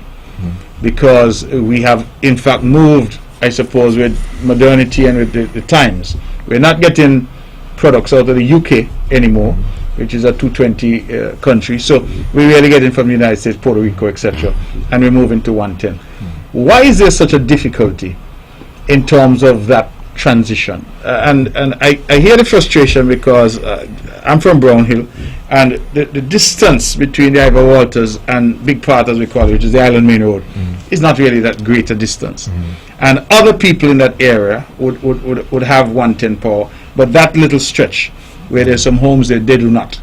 Because we have, in fact, moved, I suppose, with modernity and with the times. We're not getting products out of the UK anymore, which is a 220 country. So we're really getting from the United States, Puerto Rico, etc. And we're moving to 110. Why is there such a difficulty in terms of that transition? And I hear the frustration because I'm from Brownhill, and the distance between the Ivor Walters and Big Part, as we call it, which is the Island Main Road, is not really that great a distance. And other people in that area would have 110 power, but that little stretch where there's some homes there, they do not.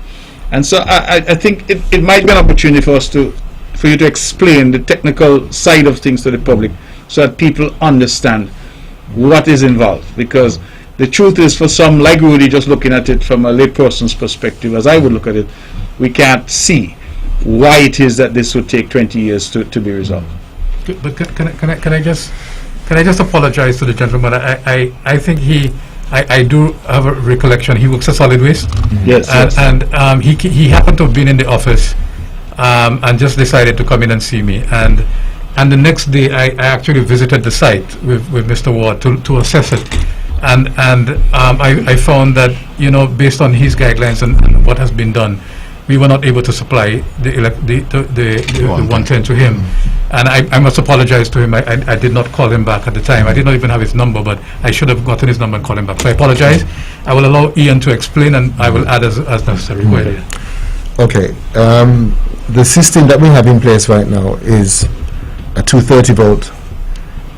And so I think it might be an opportunity for you to explain the technical side of things to the public so that people understand what is involved, because the truth is, for some like Rudy, just looking at it from a layperson's perspective, as I would look at it, we can't see why it is that this would take 20 years to be resolved. But can I just apologize to the gentleman? I think I do have a recollection. He works at Solid Waste. Yes. And he happened to have been in the office and just decided to come in and see me. And the next day, I actually visited the site with Mr. Ward to assess it. And I found that, based on his guidelines and what has been done, we were not able to supply the 110 to him. And I must apologize to him. I did not call him back at the time. I did not even have his number, but I should have gotten his number and called him back. So I apologize. I will allow Ian to explain, and I will add as necessary. Go ahead, Ian. Okay. The system that we have in place right now is a 230 volt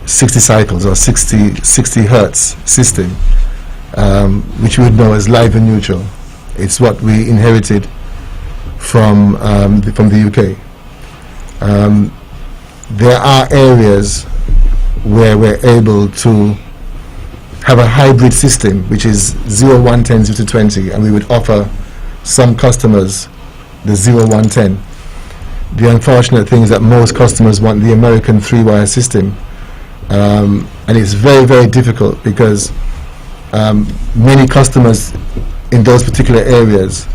60 cycles or 60 hertz system, which we would know as live and neutral. It's what we inherited from the UK. There are areas where we're able to have a hybrid system, which is 0110 0-20, and we would offer some customers the 0110. The unfortunate thing is that most customers want the American 3-wire system, and it's very, very difficult because many customers in those particular areas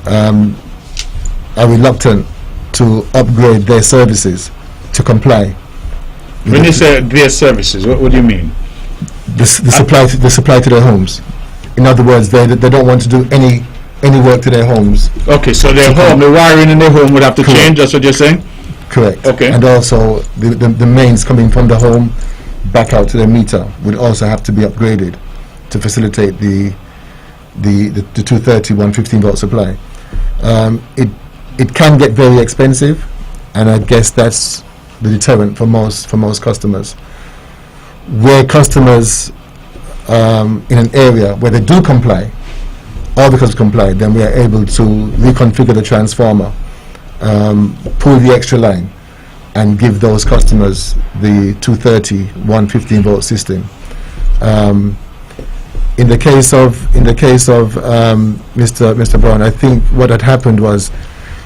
are reluctant to upgrade their services to comply. When you say their services, what do you mean? The supply to their homes. In other words, they don't want to do any work to their homes. Okay, so their home, the wiring in their home would have to Correct. change, that's what you're saying? Correct. Okay. And also the mains coming from the home back out to the meter would also have to be upgraded to facilitate the 230 115 volt supply. It can get very expensive, and I guess that's the deterrent for most customers. Where customers in an area where they do comply, or because of comply, then we are able to reconfigure the transformer, pull the extra line, and give those customers the 230 115 volt system. In the case of Mr. Brown, I think what had happened was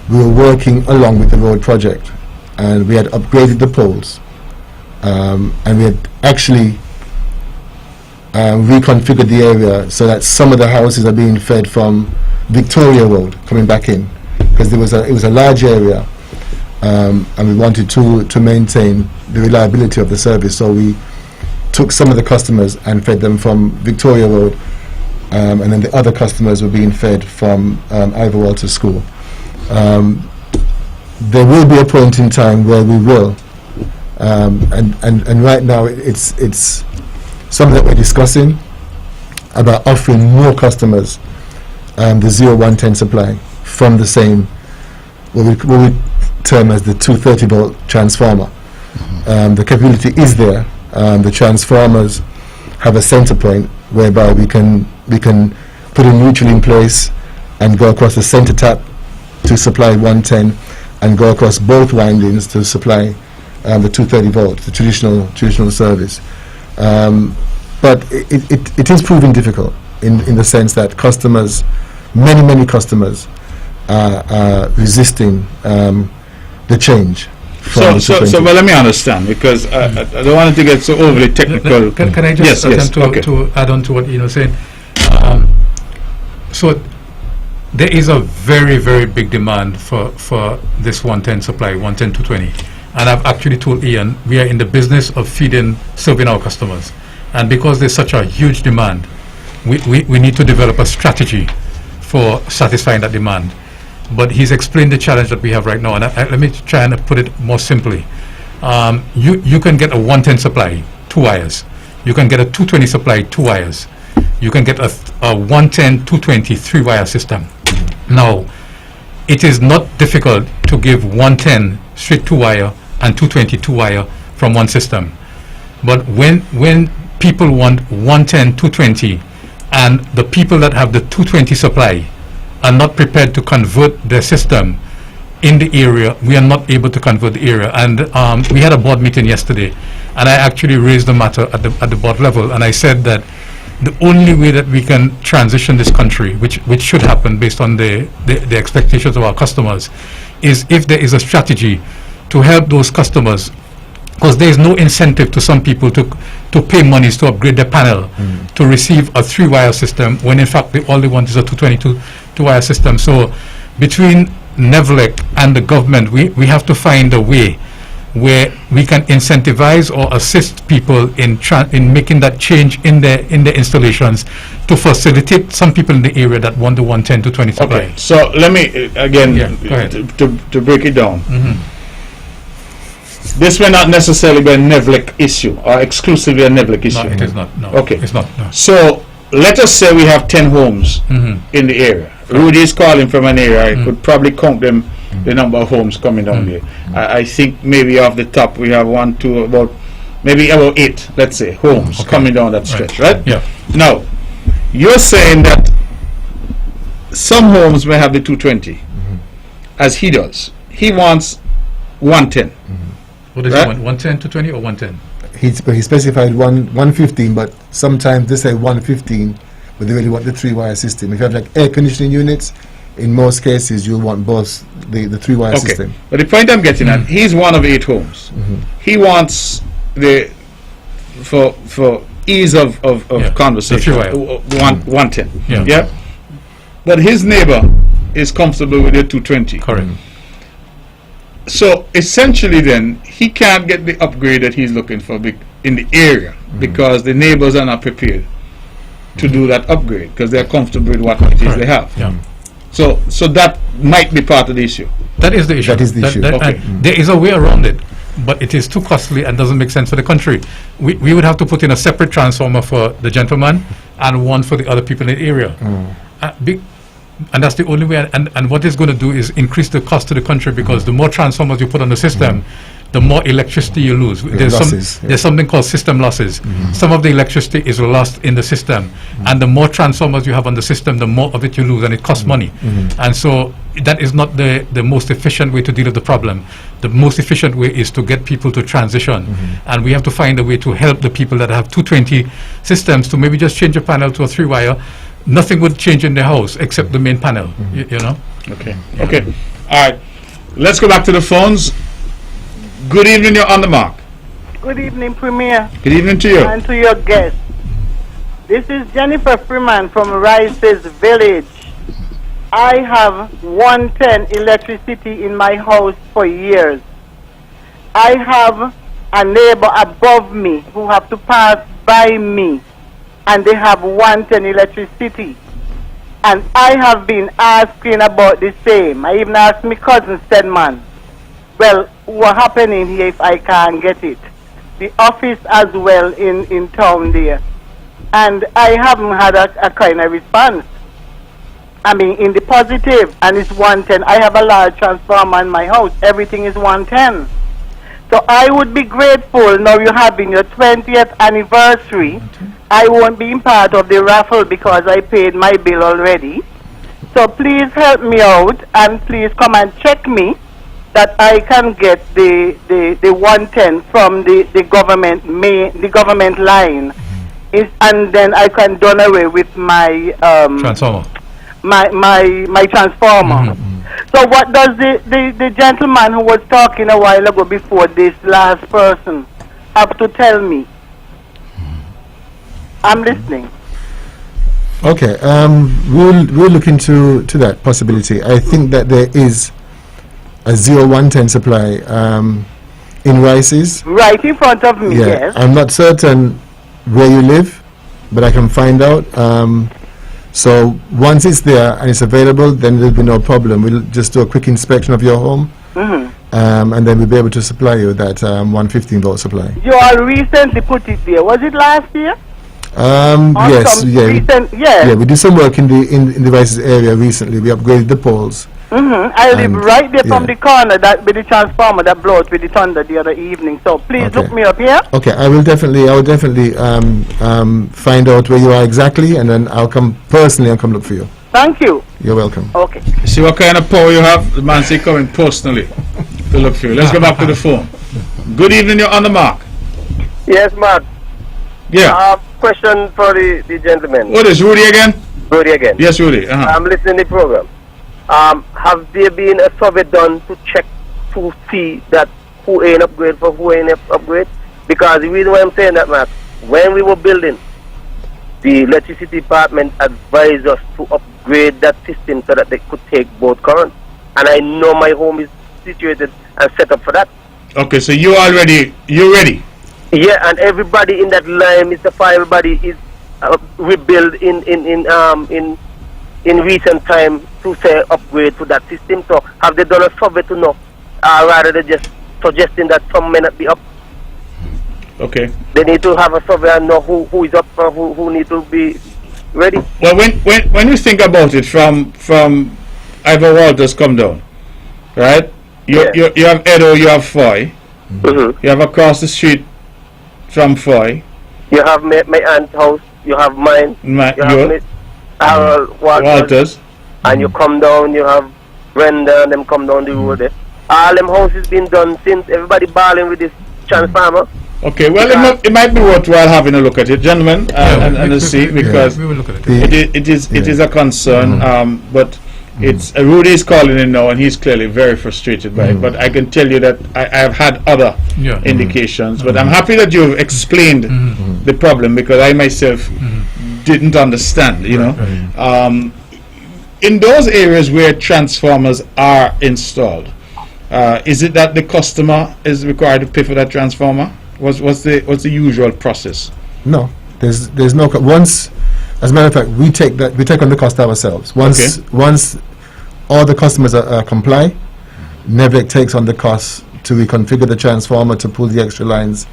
we were working along with the road project, and we had upgraded the poles, and we had actually reconfigured the area so that some of the houses are being fed from Victoria Road coming back in, because it was a large area, and we wanted to maintain the reliability of the service, so we took some of the customers and fed them from Victoria Road, and then the other customers were being fed from Ivor Walter School. There will be a point in time where we will, and right now it's something that we're discussing about offering more customers the 0110 supply from the same, what we term as the 230 volt transformer. The capability is there. The transformers have a center point whereby we can put a neutral in place and go across the center tap to supply 110, and go across both windings to supply the 230 volt, the traditional service. But it is proving difficult in the sense that customers, many customers are resisting the change. So well, let me understand, because I don't want it to get so overly technical. Can I just attempt okay. to add on to what Eno's saying? So there is a very, very big demand for this 110 supply, 110 to 20. And I've actually told Ian, we are in the business of serving our customers. And because there's such a huge demand, we need to develop a strategy for satisfying that demand. But he's explained the challenge that we have right now, and let me try and put it more simply. You can get a 110 supply, 2 wires. You can get a 220 supply, 2 wires. You can get a 110, 220, 3-wire system. Now, it is not difficult to give 110 straight 2-wire and 220 2-wire from one system. But when people want 110, 220, and the people that have the 220 supply are not prepared to convert their system in the area, we are not able to convert the area. And we had a board meeting yesterday, and I actually raised the matter at the board level, and I said that the only way that we can transition this country, which should happen based on the expectations of our customers, is if there is a strategy to help those customers, because there is no incentive to some people to pay monies to upgrade their panel to receive a 3-wire system, when in fact all they want is a 222 2-wire system. So between NEVLEC and the government, we have to find a way where we can incentivize or assist people in making that change in their installations to facilitate some people in the area that want the 110 to 20 supply. Okay, so let me again go ahead. to break it down. This may not necessarily be a NEVLEC issue or exclusively a NEVLEC issue. No, it is not. No. Okay. It's not. No. So let us say we have 10 homes in the area. Rudy is calling from an area. I could probably count them, the number of homes coming down there. I think maybe off the top we have 1, 2, about 8, let's say, homes coming down that stretch, right? Yeah. Now, you're saying that some homes may have the 220 as he does. He wants 110. What does Right. he want? 110 to 20 or 110? He specified 115, but sometimes they say 115, but they really want the three-wire system. If you have like air conditioning units, in most cases you'll want both the three-wire Okay. system. But the point I'm getting at, he's one of 8 homes. He wants for ease of Yeah, conversation, the three-wire. 110. Yeah. But his neighbor is comfortable with the 220. Correct. So essentially, then he can't get the upgrade that he's looking for in the area because the neighbors are not prepared to do that upgrade because they're comfortable with what it is they have. Yeah. So that might be part of the issue. That is the issue. That is the issue. Okay. There is a way around it, but it is too costly and doesn't make sense for the country. We would have to put in a separate transformer for the gentleman and one for the other people in the area. And that's the only way. And what it's going to do is increase the cost to the country because the more transformers you put on the system, the more electricity you lose. Losses, yeah. There's something called system losses. Some of the electricity is lost in the system, and the more transformers you have on the system, the more of it you lose, and it costs money. And so that is not the most efficient way to deal with the problem. The most efficient way is to get people to transition, and we have to find a way to help the people that have 220 systems to maybe just change a panel to a 3-wire. Nothing would change in the house except the main panel, you know? Okay. Okay. All right. Let's go back to the phones. Good evening. You're on the mark. Good evening, Premier, Good evening to you. and to your guests. This is Jennifer Freeman from Rice's Village. I have 110 electricity in my house for years. I have a neighbor above me who have to pass by me, and they have 110 electricity. And I have been asking about the same. I even asked my cousin Stedman, well, what happening here if I can't get it? The office as well in town there. And I haven't had a kind of response. I mean, in the positive, and it's 110. I have a large transformer in my house. Everything is 110. So I would be grateful now you're having your 20th anniversary. I won't be in part of the raffle because I paid my bill already. So please help me out and please come and check me that I can get the 110 from the government line, and then I can done away with my Transformer. my transformer. So what does the gentleman who was talking a while ago before this last person have to tell me? I'm listening. Okay, we'll look into that possibility. I think that there is a 0110 supply in Rice's. Right in front of me, Yeah, yes. I'm not certain where you live, but I can find out. So once it's there and it's available, then there'll be no problem. We'll just do a quick inspection of your home, and then we'll be able to supply you that 115 volt supply. You all recently put it there. Was it last year? Or Yes, some yeah, recent, yes. yeah. We did some work in the Rice's area recently. We upgraded the poles. I live And, right there from yeah. the corner that with the transformer that blew out with the thunder the other evening. So please Okay. look me up here. Okay, I will definitely find out where you are exactly, and then I'll come personally and come look for you. Thank you. You're welcome. Okay. See what kind of power you have? The man say coming personally to look for you. Let's go back to the phone. Good evening. You're on the mark. Yes, Mark. Yeah. Question for the gentleman. What is Rudy again? Rudy again. Yes, Rudy. I'm listening to the program. Have there been a survey done to check to see that who ain't upgrade for who ain't upgrade? Because the reason why I'm saying that, Mark, when we were building, the electricity department advised us to upgrade that system so that they could take both currents. And I know my home is situated and set up for that. Okay, so you're ready. Yeah, and everybody in that line, Mr. Fire, everybody is rebuilt in recent time to say upgrade to that system. So have they done a survey to know, rather than just suggesting that some may not be up? Okay. They need to have a survey and know who is up or who need to be ready. Well, when you think about it, from Ivor Walters come down, right? You have Edo, you have Foy, you have across the street from Foy. You have my aunt's house, you have mine, you have Miss Harold Walters, and you come down, you have Brenda and them come down the road there. All them houses been done since everybody balling with this transformer. Okay, well, it might be worthwhile having a look at it, gentlemen, and see, because we will look at it. it is a concern, but it's Rudy is calling in now, and he's clearly very frustrated by it. But I can tell you that I have had other indications. But I'm happy that you've explained the problem, because I myself didn't understand. You know, in those areas where transformers are installed, is it that the customer is required to pay for that transformer? What's the usual process? No, there's no once. As a matter of fact, we take on the cost ourselves. Once all the customers comply, NEVLEC takes on the cost to reconfigure the transformer to pull the extra lines.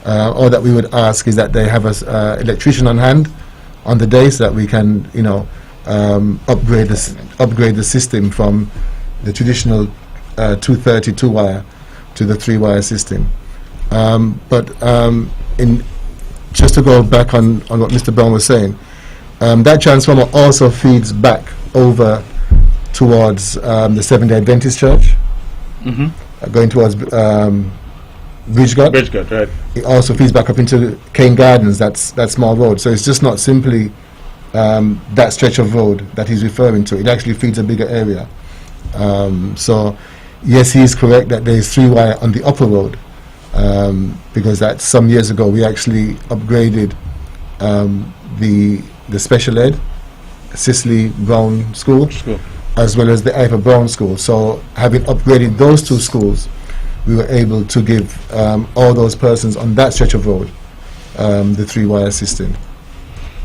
All that we would ask is that they have an electrician on hand on the day, so that we can, you know, upgrade the system from the traditional 230 2-wire to the 3-wire system. Just to go back on what Mr. Brown was saying, that transformer also feeds back over towards the Seventh-day Adventist Church, going towards Bridgegut. Bridgegut, right. It also feeds back up into Cane Gardens, that small road. So it's just not simply that stretch of road that he's referring to. It actually feeds a bigger area. So yes, he is correct that there is 3-wire on the upper road. Because that some years ago we actually upgraded the special ed Cicely Brown School, as well as the Ivor Brown School. So having upgraded those two schools, we were able to give all those persons on that stretch of road the 3-wire system.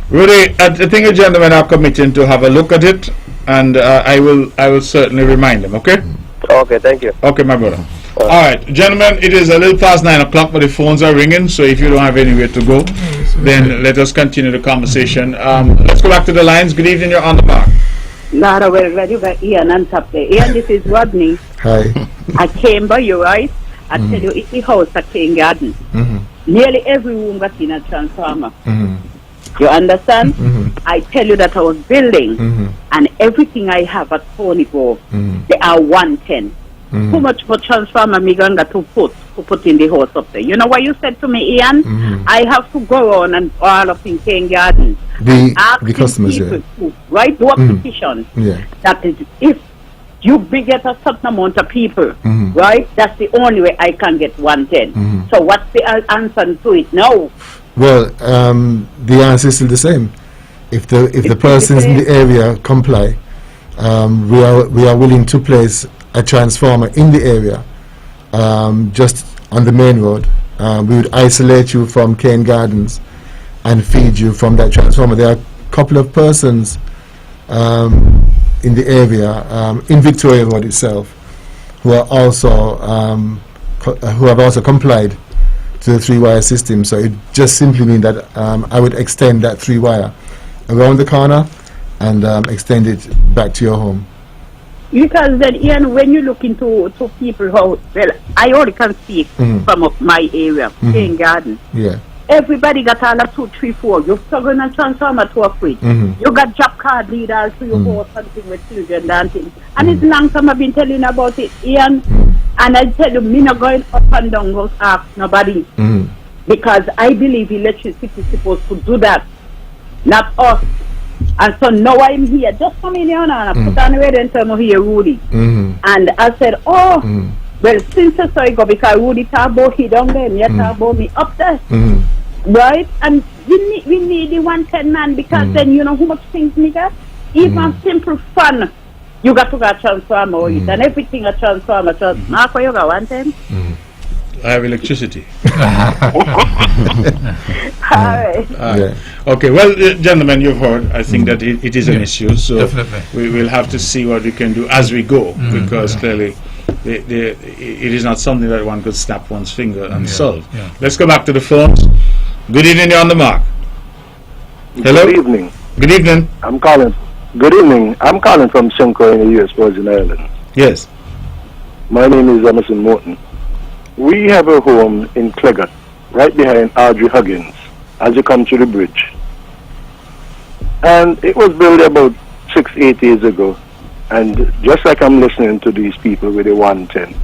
Rudy, I think the gentlemen are committing to have a look at it, and I will certainly remind them. Okay. Okay, thank you. Okay, my brother. All right, gentlemen, it is a little past 9 o'clock, but the phones are ringing, so if you don't have anywhere to go, then let us continue the conversation. Let's go back to the lines. Good evening, you're on the mark. Nara, well, glad you got Ian on top there. Ian, this is Rodney. Hi. I came by you, right? I tell you, it's the house at Cane Garden. Nearly every room got in a transformer. You understand? I tell you that I was building, and everything I have at Pony Grove, they are 110. How much for transformer me gonna to put in the house up there? You know what you said to me, Ian? I have to go on and all up in Cane Garden. The customers, to write the petition that is, if you get a certain amount of people, right? That's the only way I can get 110. So what's the answer to it now? Well, the answer is still the same. If the persons in the area comply, we are willing to place a transformer in the area, just on the main road. We would isolate you from Cane Gardens and feed you from that transformer. There are a couple of persons in the area, in Victoria Road itself, who are also who have also complied to the 3-wire system. So it just simply means that I would extend that 3-wire around the corner and extend it back to your home. Because then, Ian, when you look into people how, well, I only can speak from up my area, Cane Garden. Yeah. Everybody got all of 2, 3, 4. You're struggling and transformer to a fridge. You got job card leaders to your house, something with children and things. And it's long time I've been telling about it, Ian. And I tell you, me not going up and down, go ask nobody. Because I believe electricity is supposed to do that, not us. And so now I'm here, just come in here and I put on the radio and tell me here, Rudy. And I said, well, since I saw it go, because Rudy talk about he down there, me talk about me up there. Right? And we need the 110 man, because then you know how much things me got? Even simple fun, you got to get transformer or it, and everything a transformer. Mark, you got 110? I have electricity. Alright. Okay, well, gentlemen, you've heard. I think that it is an issue, so we will have to see what we can do as we go, because clearly it is not something that one could snap one's finger and solve. Let's go back to the phones. Good evening, you're on the mark. Hello? Good evening. Good evening. I'm calling. Good evening. I'm calling from Simcoe in the US Virgin Islands. Yes. My name is Emerson Morton. We have a home in Cleggett, right behind Audrey Huggins, as you come to the bridge. And it was built about 6-8 years ago. And just like I'm listening to these people with the 110,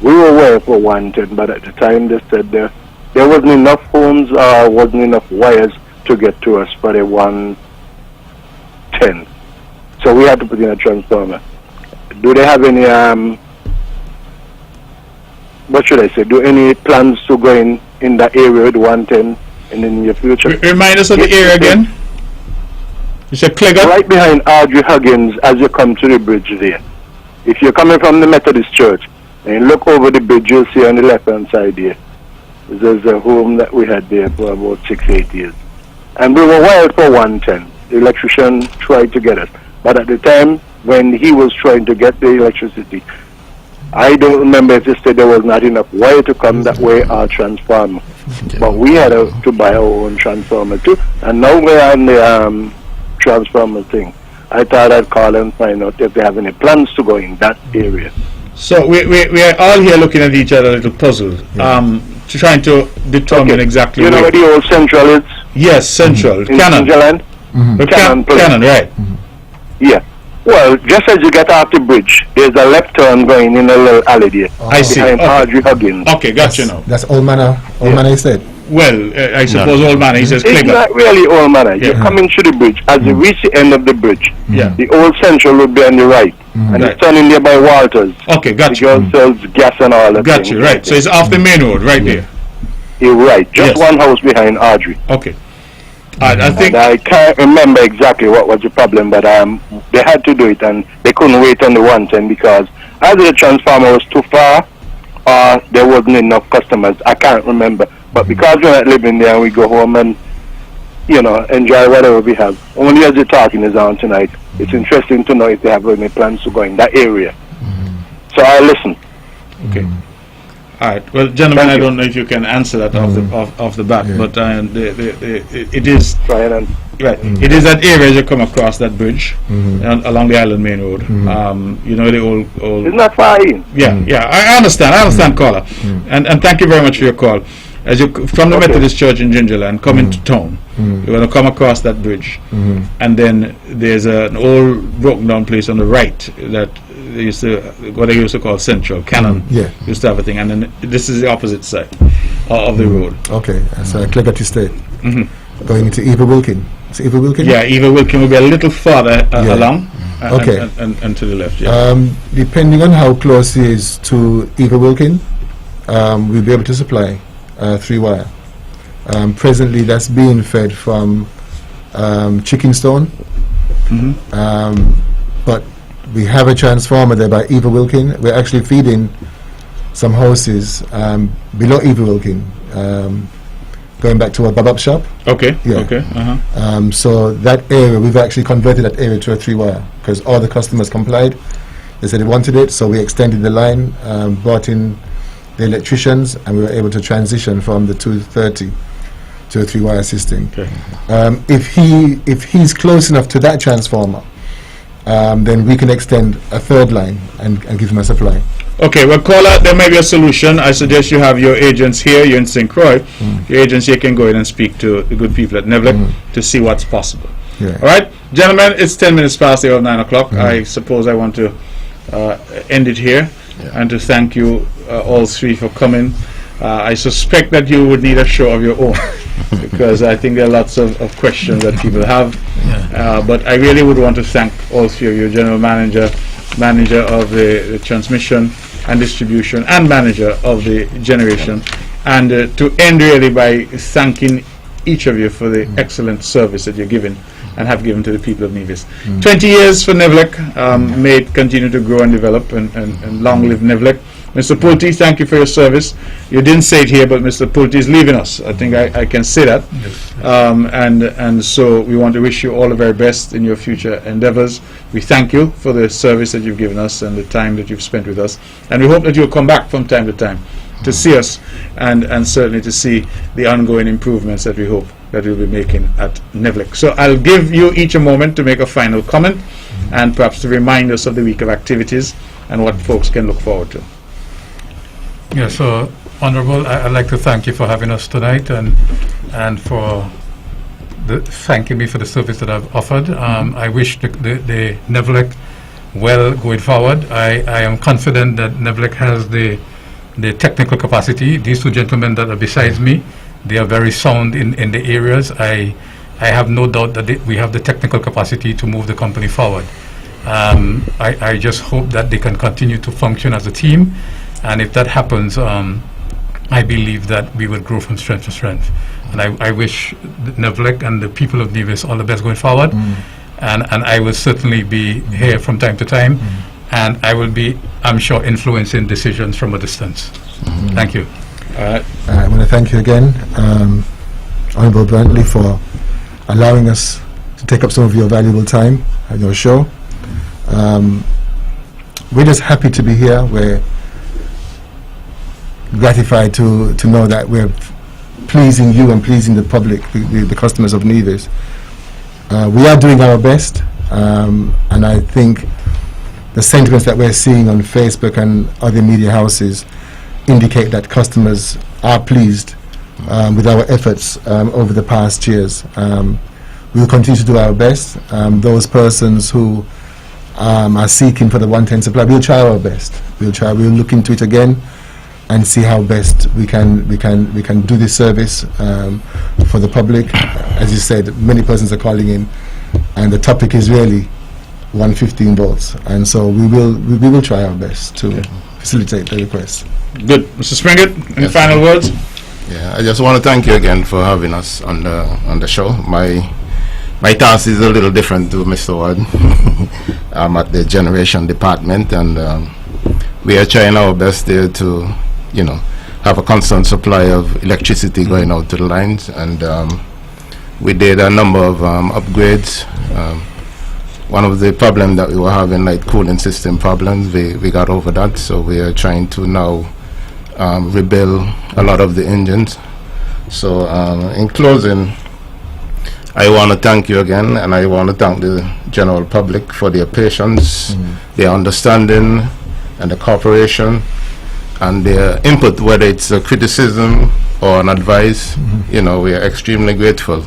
we were aware for 110, but at the time they said there wasn't enough homes or wasn't enough wires to get to us for the 110. So we had to put in a transformer. Do they have any, what should I say, do any plans to go in that area with 110 in the near future? Remind us of the area again. You said Cleggan? Right behind Audrey Huggins as you come to the bridge there. If you're coming from the Methodist Church and you look over the bridge, you'll see on the left-hand side there, there's a home that we had there for about 6-8 years. And we were wired for 110. The electrician tried to get us. But at the time when he was trying to get the electricity, I don't remember if they said there was not enough wire to come that way or transformer. But we had to buy our own transformer too. And now we're on the transformer thing. I thought I'd call and find out if they have any plans to go in that area. So we are all here looking at each other a little puzzled, trying to determine exactly. You know where the old Central is? Yes, Central. In Cannon. Gingerland? Cannon, right. Yeah. Well, just as you get off the bridge, there's a left turn going in a little alley there. I see. Behind Audrey Huggins. Okay, gotcha now. That's Old Manor. Old Manor, you said. Well, I suppose Old Manor, he says It's Cleggan. not really Old Manor. You're coming through the bridge. As you reach the end of the bridge, the old Central will be on the right. And it's turning there by Walters. Okay, The gotcha. girl sells gas and all that. Gotcha, right. So it's off the main road, right there. You're right. Just Yes. one house behind Audrey. Okay. I think. And I can't remember exactly what was the problem, but they had to do it, and they couldn't wait on the 110 because either the transformer was too far or there wasn't enough customers. I can't remember. But because we're not living there and we go home and, enjoy whatever we have, only as you're talking is on tonight, it's interesting to know if they have any plans to go in that area. So I listen. Okay. All right. Well, gentlemen, I don't know if you can answer that off the bat, but it is Try and right. It is that area as you come across that bridge along the Island Main Road. The old. it's not far in. Yeah. I understand, caller, and thank you very much for your call. As you from the Methodist Church in Gingerland, come into town, you're going to come across that bridge, and then there's an old broken down place on the right that they used to call Central. Cannon used to have a thing, and then this is the opposite side of the road. Okay, so Cleggan Estate. Going into Eva Wilkin. Is it Eva Wilkin? Yeah, Eva Wilkin will be a little farther along, Okay. and to the left. Yeah. Depending on how close he is to Eva Wilkin, we'll be able to supply 3-wire. Presently, that's being fed from Chickenstone, but we have a transformer there by Eva Wilkin. We're actually feeding some houses below Eva Wilkin, going back to a Bob-up shop. Okay. Yeah. Okay. So that area, we've actually converted that area to a 3-wire because all the customers complied. They said they wanted it, so we extended the line, brought in the electricians, and we were able to transition from the 230 to a 3-wire system. Okay. If he's close enough to that transformer, then we can extend a 3rd line and give him a supply. Okay, well, caller, there may be a solution. I suggest you have your agents here. You're in St. Croix. Your agents here can go in and speak to the good people at Nevlec to see what's possible. Yeah. All right, gentlemen, it's 10 minutes past the hour of 9 o'clock. I suppose I want to end it here and to thank you all three for coming. I suspect that you would need a show of your own because I think there are lots of questions that people have. But I really would want to thank all three of you, General Manager of the transmission and distribution, and Manager of the generation. And to end really by thanking each of you for the excellent service that you're giving and have given to the people of Nevis. 20 years for Nevlec. May it continue to grow and develop, and long live Nevlec. Mr. Pulte, thank you for your service. You didn't say it here, but Mr. Pulte is leaving us. I think I can say that. And so we want to wish you all the very best in your future endeavors. We thank you for the service that you've given us and the time that you've spent with us. And we hope that you'll come back from time to time to see us and certainly to see the ongoing improvements that we hope that we'll be making at Nevlec. So I'll give you each a moment to make a final comment and perhaps to remind us of the week of activities and what folks can look forward to. Yeah, so Honorable, I'd like to thank you for having us tonight and for thanking me for the service that I've offered. I wish the Nevlec well going forward. I am confident that NEVLEC has the technical capacity. These two gentlemen that are besides me, they are very sound in the areas. I have no doubt that we have the technical capacity to move the company forward. I just hope that they can continue to function as a team, and if that happens, I believe that we will grow from strength to strength. And I wish NEVLEC and the people of Nevis all the best going forward. And I will certainly be here from time to time, and I will be, I'm sure, influencing decisions from a distance. Thank you. I want to thank you again, Honourable Brantley, for allowing us to take up some of your valuable time at your show. We're just happy to be here. We're gratified to know that we're pleasing you and pleasing the public, the customers of Nevis. We are doing our best, and I think the sentiments that we're seeing on Facebook and other media houses indicate that customers are pleased with our efforts over the past years. We will continue to do our best. Those persons who are seeking for the 110 supply, we'll try our best. We'll look into it again and see how best we can do this service for the public. As you said, many persons are calling in, and the topic is really 115 volts, and so we will try our best to facilitate the request. Good. Mr. Springett, any final words? Yeah, I just want to thank you again for having us on the show. My task is a little different to Mr. Ward. I'm at the generation department, and we are trying our best there to, have a constant supply of electricity going out to the lines, and we did a number of upgrades. One of the problems that we were having, like cooling system problems, we got over that, so we are trying to now rebuild a lot of the engines. So in closing, I want to thank you again, and I want to thank the general public for their patience, their understanding, and the cooperation, and their input, whether it's a criticism or an advice. We are extremely grateful.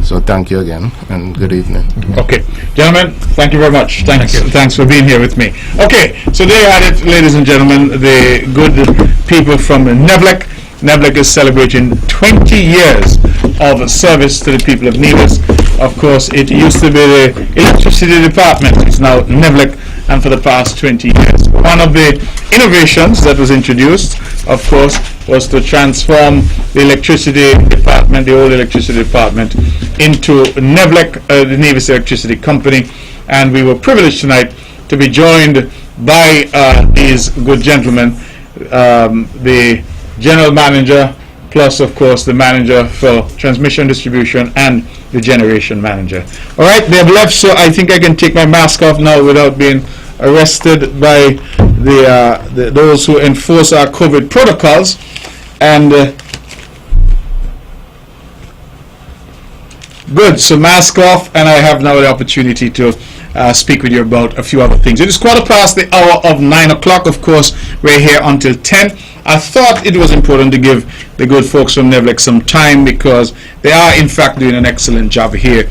So thank you again, and good evening. Okay, gentlemen, thank you very much. Thanks for being here with me. Okay, so there you had it, ladies and gentlemen, the good people from NEVLEC. NEVLEC is celebrating 20 years of service to the people of Nevis. Of course, it used to be the electricity department. It's now NEVLEC, and for the past 20 years. One of the innovations that was introduced, of course, was to transform the electricity department, the old electricity department, into NEVLEC, the Nevis Electricity Company, and we were privileged tonight to be joined by these good gentlemen, the general manager, plus of course the manager for transmission distribution and the generation manager. All right, they have left, so I think I can take my mask off now without being arrested by those who enforce our COVID protocols. And good, so mask off, and I have now the opportunity to speak with you about a few other things. It is 15:15 the hour of 9 o'clock. Of course, we're here until 10. I thought it was important to give the good folks from NEVLEC some time, because they are in fact doing an excellent job here.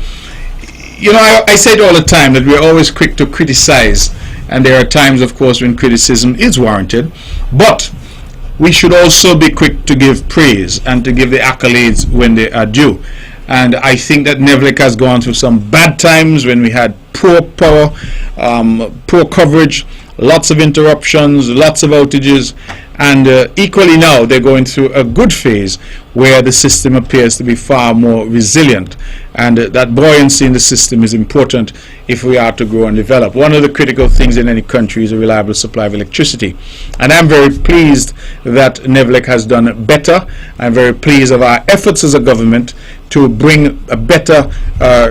I say it all the time that we're always quick to criticize, and there are times, of course, when criticism is warranted, but we should also be quick to give praise and to give the accolades when they are due. And I think that NEVLEC has gone through some bad times when we had poor power, poor coverage, lots of interruptions, lots of outages, and equally now they're going through a good phase where the system appears to be far more resilient, and that buoyancy in the system is important if we are to grow and develop. One of the critical things in any country is a reliable supply of electricity, and I'm very pleased that NEVLEC has done better. I'm very pleased of our efforts as a government to bring a better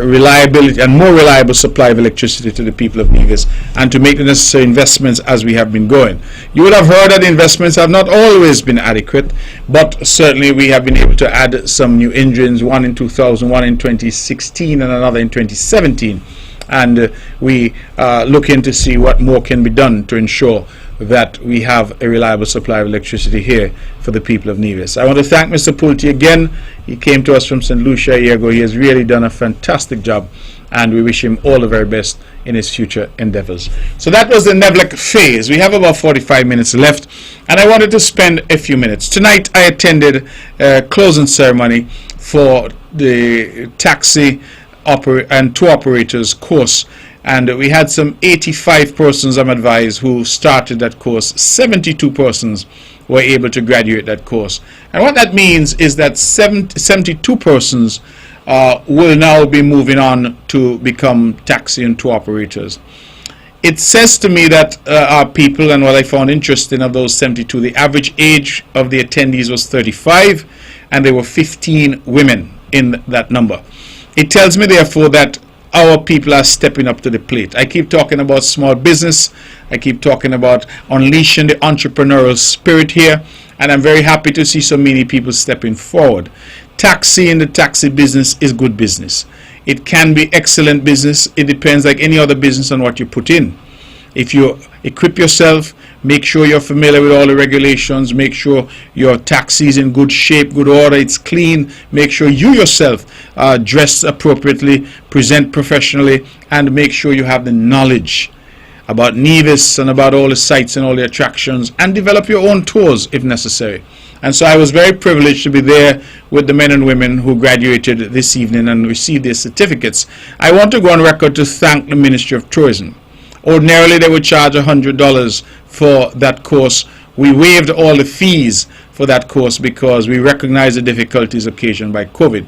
reliability and more reliable supply of electricity to the people of Nevis, and to make the necessary investments as we have been going. You will have heard that the investments have not always been adequate, but certainly we have been able to add some new engines, one in 2000, one in 2016, and another in 2017. And we are looking to see what more can be done to ensure that we have a reliable supply of electricity here for the people of Nevis. I want to thank Mr. Pulte again. He came to us from St. Lucia a year ago. He has really done a fantastic job, and we wish him all the very best in his future endeavors. So that was the NEVLEC phase. We have about 45 minutes left, and I wanted to spend a few minutes. Tonight I attended a closing ceremony for the taxi and tour operators course, and we had some 85 persons, I'm advised, who started that course. 72 persons were able to graduate that course. And what that means is that 72 persons will now be moving on to become taxi and tour operators. It says to me that our people, and what I found interesting of those 72, the average age of the attendees was 35, and there were 15 women in that number. It tells me, therefore, that our people are stepping up to the plate. I keep talking about small business. I keep talking about unleashing the entrepreneurial spirit here, and I'm very happy to see so many people stepping forward. Taxi in the taxi business is good business. It can be excellent business. It depends, like any other business, on what you put in. If you equip yourself, make sure you're familiar with all the regulations, make sure your taxi is in good shape, good order, it's clean, make sure you yourself dress appropriately, present professionally, and make sure you have the knowledge about Nevis and about all the sites and all the attractions, and develop your own tours if necessary. And so I was very privileged to be there with the men and women who graduated this evening and received their certificates. I want to go on record to thank the Ministry of Tourism. Ordinarily, they would charge $100 for that course. We waived all the fees for that course because we recognize the difficulties occasioned by COVID.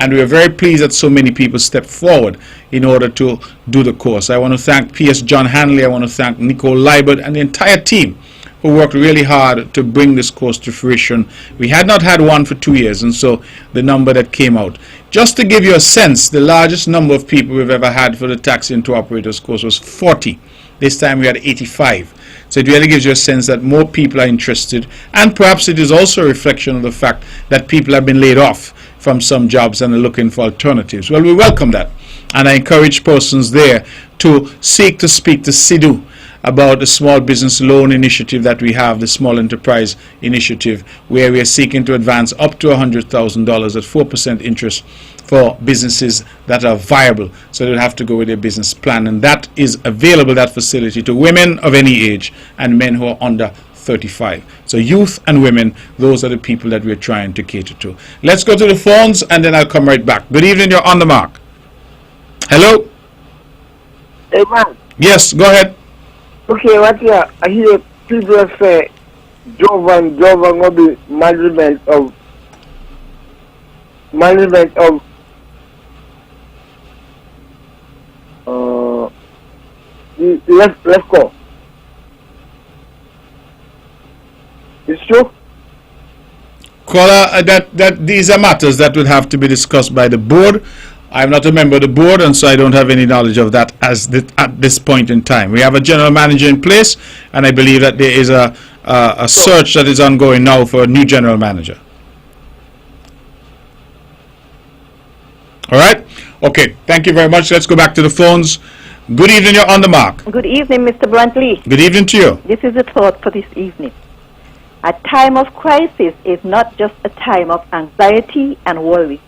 And we are very pleased that so many people stepped forward in order to do the course. I want to thank P.S. John Hanley. I want to thank Nicole Liebert and the entire team who worked really hard to bring this course to fruition. We had not had one for 2 years, and so the number that came out. Just to give you a sense, the largest number of people we've ever had for the taxi and tour operators course was 40. This time we had 85. So it really gives you a sense that more people are interested, and perhaps it is also a reflection of the fact that people have been laid off from some jobs and are looking for alternatives. Well, we welcome that, and I encourage persons there to seek to speak to SIDU about the small business loan initiative that we have, the small enterprise initiative, where we are seeking to advance up to $100,000 at 4% interest for businesses that are viable, so they'll have to go with their business plan. And that is available, that facility, to women of any age and men who are under 35. So youth and women, those are the people that we're trying to cater to. Let's go to the phones, and then I'll come right back. Good evening, you're on the mark. Hello? Hey, man. Yes, go ahead. Okay, what I hear people say, Jovan will be management of let's go. It's true? Caller, that these are matters that would have to be discussed by the board. I'm not a member of the board, and so I don't have any knowledge of that at this point in time. We have a general manager in place, and I believe that there is a search that is ongoing now for a new general manager. All right? Okay, thank you very much. Let's go back to the phones. Good evening, you're on the mark. Good evening, Mr. Brantley. Good evening to you. This is a thought for this evening. A time of crisis is not just a time of anxiety and worry.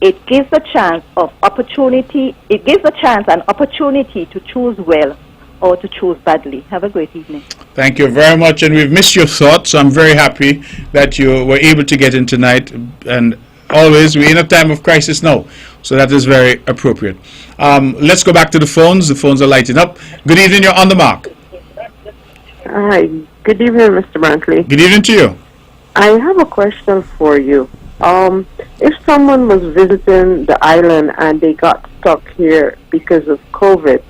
It gives a chance of opportunity. It gives a chance and opportunity to choose well or to choose badly. Have a great evening. Thank you very much, and we've missed your thoughts. So I'm very happy that you were able to get in tonight. And always, we're in a time of crisis now, so that is very appropriate. Let's go back to the phones. The phones are lighting up. Good evening. You're on the mark. Hi. Good evening, Mr. Brantley. Good evening to you. I have a question for you. If someone was visiting the island and they got stuck here because of COVID,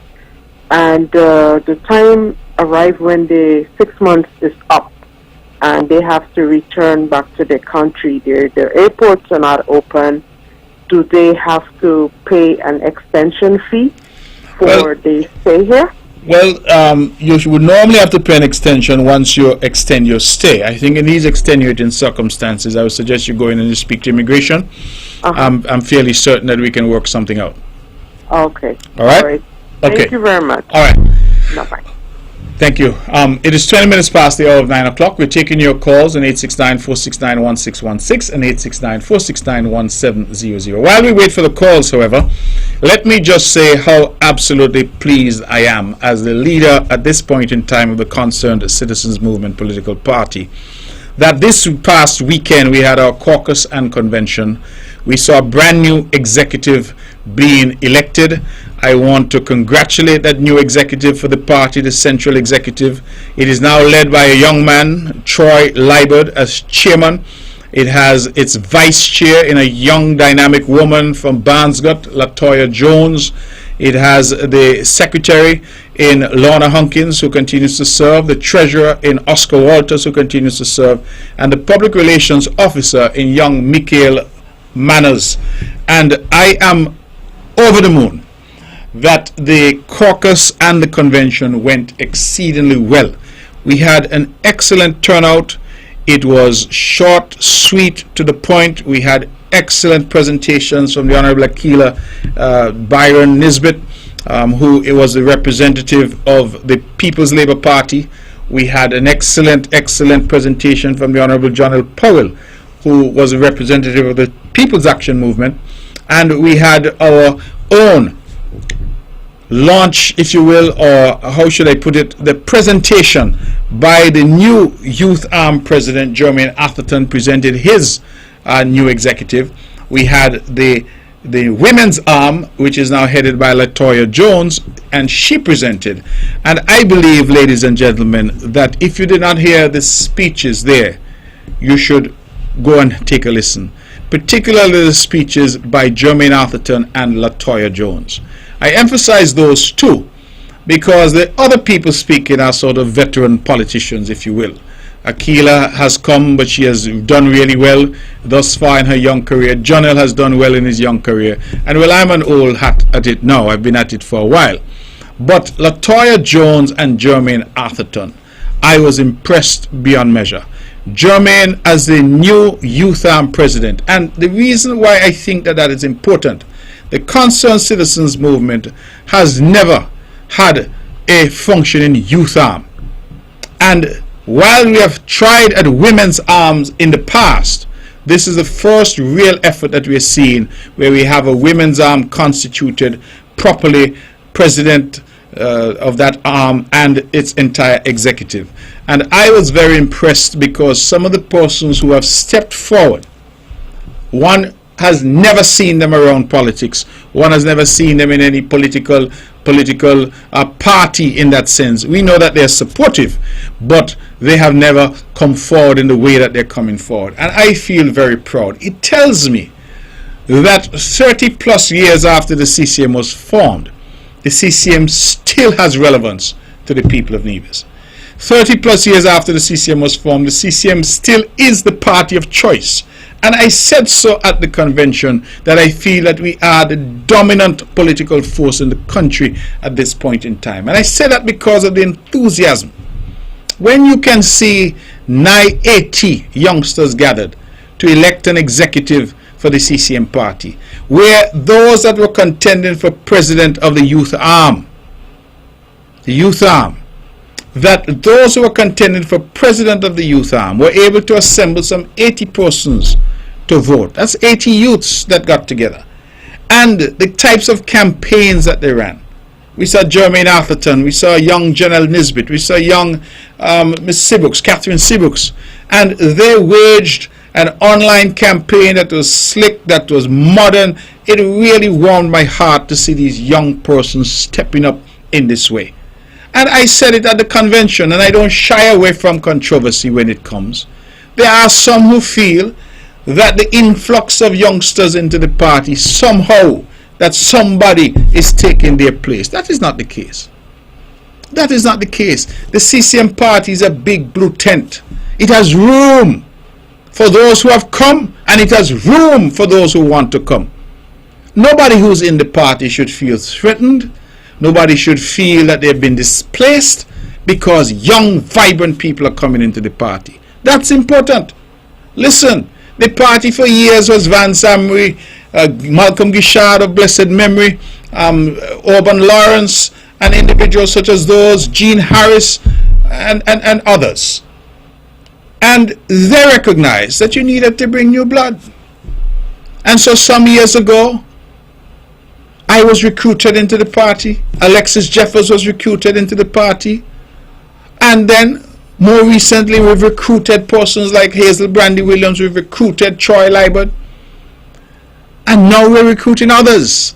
and the time arrived when the 6 months is up and they have to return back to their country, their airports are not open, do they have to pay an extension fee for their stay here? Well, you would normally have to pay an extension once you extend your stay. I think in these extenuating circumstances, I would suggest you go in and you speak to immigration. I'm fairly certain that we can work something out. Okay. All right? All right. Okay. Thank you very much. All right. Bye-bye. Thank you. It is 20 minutes past the hour of 9 o'clock. We're taking your calls on 869-469-1616 and 869-469-1700. While we wait for the calls, however, let me just say how absolutely pleased I am as the leader at this point in time of the Concerned Citizens Movement political party that this past weekend we had our caucus and convention. We saw a brand new executive being elected. I want to congratulate that new executive for the party, the central executive. It is now led by a young man, Troy Liburd, as chairman. It has its vice chair in a young dynamic woman from Barnesgut, Latoya Jones. It has the secretary in Lorna Hunkins, who continues to serve, the treasurer in Oscar Walters, who continues to serve, and the public relations officer in young Michael Manners. And I am over the moon that the caucus and the convention went exceedingly well. We had an excellent turnout. It was short, sweet, to the point. We had excellent presentations from the Honorable Akila Byron Nisbet, who was the representative of the People's Labour Party. We had an excellent presentation from the Honorable John L. Powell, who was a representative of the People's Action Movement. And we had our own launch, if you will, or how should I put it, the presentation by the new Youth Arm President, Jermaine Atherton, presented his new executive. We had the Women's Arm, which is now headed by Latoya Jones, and she presented. And I believe, ladies and gentlemen, that if you did not hear the speeches there, you should go and take a listen, particularly the speeches by Jermaine Atherton and Latoya Jones. I emphasize those two because the other people speaking are sort of veteran politicians, if you will. Akila has come, but she has done really well thus far in her young career. Jonel has done well in his young career. And well, I'm an old hat at it now. I've been at it for a while. But Latoya Jones and Jermaine Atherton, I was impressed beyond measure. Jermaine as the new Youth Arm President. And the reason why I think that is important, the Concerned Citizens Movement has never had a functioning youth arm. And while we have tried at women's arms in the past, this is the first real effort that we're seeing where we have a women's arm constituted properly, president of that arm and its entire executive. And I was very impressed because some of the persons who have stepped forward, one has never seen them around politics. One has never seen them in any political party in that sense. We know that they're supportive, but they have never come forward in the way that they're coming forward. And I feel very proud. It tells me that 30 plus years after the CCM was formed, the CCM still has relevance to the people of Nevis. 30 plus years after the CCM was formed, the CCM still is the party of choice. And I said so at the convention that I feel that we are the dominant political force in the country at this point in time. And I say that because of the enthusiasm. When you can see nigh 80 youngsters gathered to elect an executive for the CCM party, where those that were contending for president of the youth arm, that those who were contending for president of the youth arm were able to assemble some 80 persons to vote. That's 80 youths that got together. And the types of campaigns that they ran. We saw Jermaine Atherton, we saw young Janelle Nisbet, we saw young Miss Sibooks, Catherine Sibooks, and they waged an online campaign that was slick, that was modern. It really warmed my heart to see these young persons stepping up in this way. And I said it at the convention, and I don't shy away from controversy when it comes. There are some who feel that the influx of youngsters into the party somehow, that somebody is taking their place. That is not the case. That is not the case. The CCM party is a big blue tent. It has room for those who have come, and it has room for those who want to come. Nobody who's in the party should feel threatened. Nobody should feel that they've been displaced because young, vibrant people are coming into the party. That's important. Listen, the party for years was Van Samry, Malcolm Gishard of blessed memory, Auburn Lawrence, and individuals such as those, Gene Harris and others. And they recognized that you needed to bring new blood. And so some years ago, I was recruited into the party. Alexis Jeffers was recruited into the party. And then more recently, we've recruited persons like Hazel Brandy Williams. We've recruited Troy Liebert. And now we're recruiting others.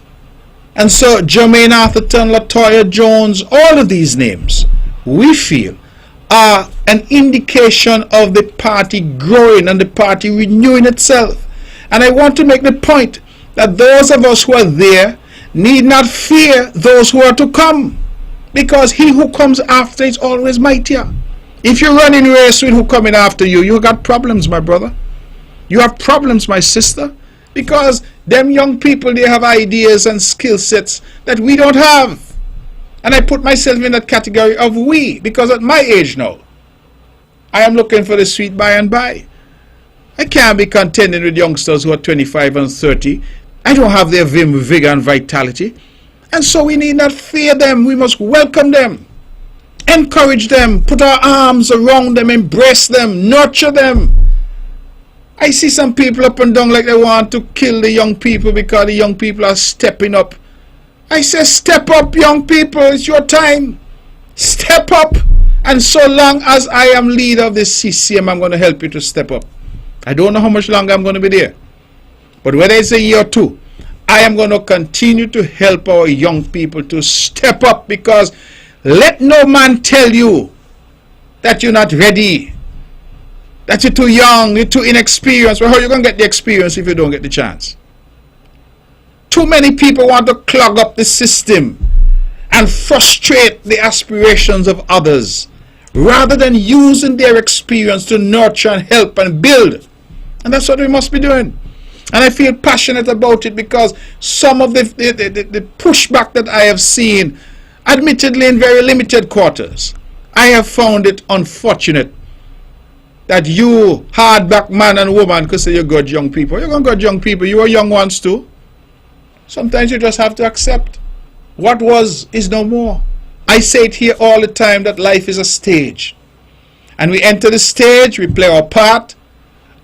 And so Jermaine Atherton, Latoya Jones, all of these names, we feel, are an indication of the party growing and the party renewing itself. And I want to make the point that those of us who are there need not fear those who are to come, because he who comes after is always mightier. If you're running race with who coming after you, you got problems, my brother. You have problems, my sister, because them young people, they have ideas and skill sets that we don't have. And I put myself in that category of we, because at my age now, I am looking for the sweet by and by. I can't be contending with youngsters who are 25 and 30. I don't have their vim, vigor and vitality. And so we need not fear them. We must welcome them, encourage them, put our arms around them, embrace them, nurture them. I see some people up and down like they want to kill the young people because the young people are stepping up. I say, step up, young people. It's your time. Step up. And so long as I am leader of the CCM, I'm going to help you to step up. I don't know how much longer I'm going to be there. But whether it's a year or two, I am going to continue to help our young people to step up, because let no man tell you that you're not ready, that you're too young, you're too inexperienced. Well, how are you going to get the experience if you don't get the chance? Too many people want to clog up the system and frustrate the aspirations of others, rather than using their experience to nurture and help and build. And that's what we must be doing. And I feel passionate about it, because some of the pushback that I have seen, admittedly in very limited quarters, I have found it unfortunate that you hardback man and woman could say you got young people. You're going to got young people. You are young ones too. Sometimes you just have to accept what was is no more. I say it here all the time that life is a stage. And we enter the stage, we play our part,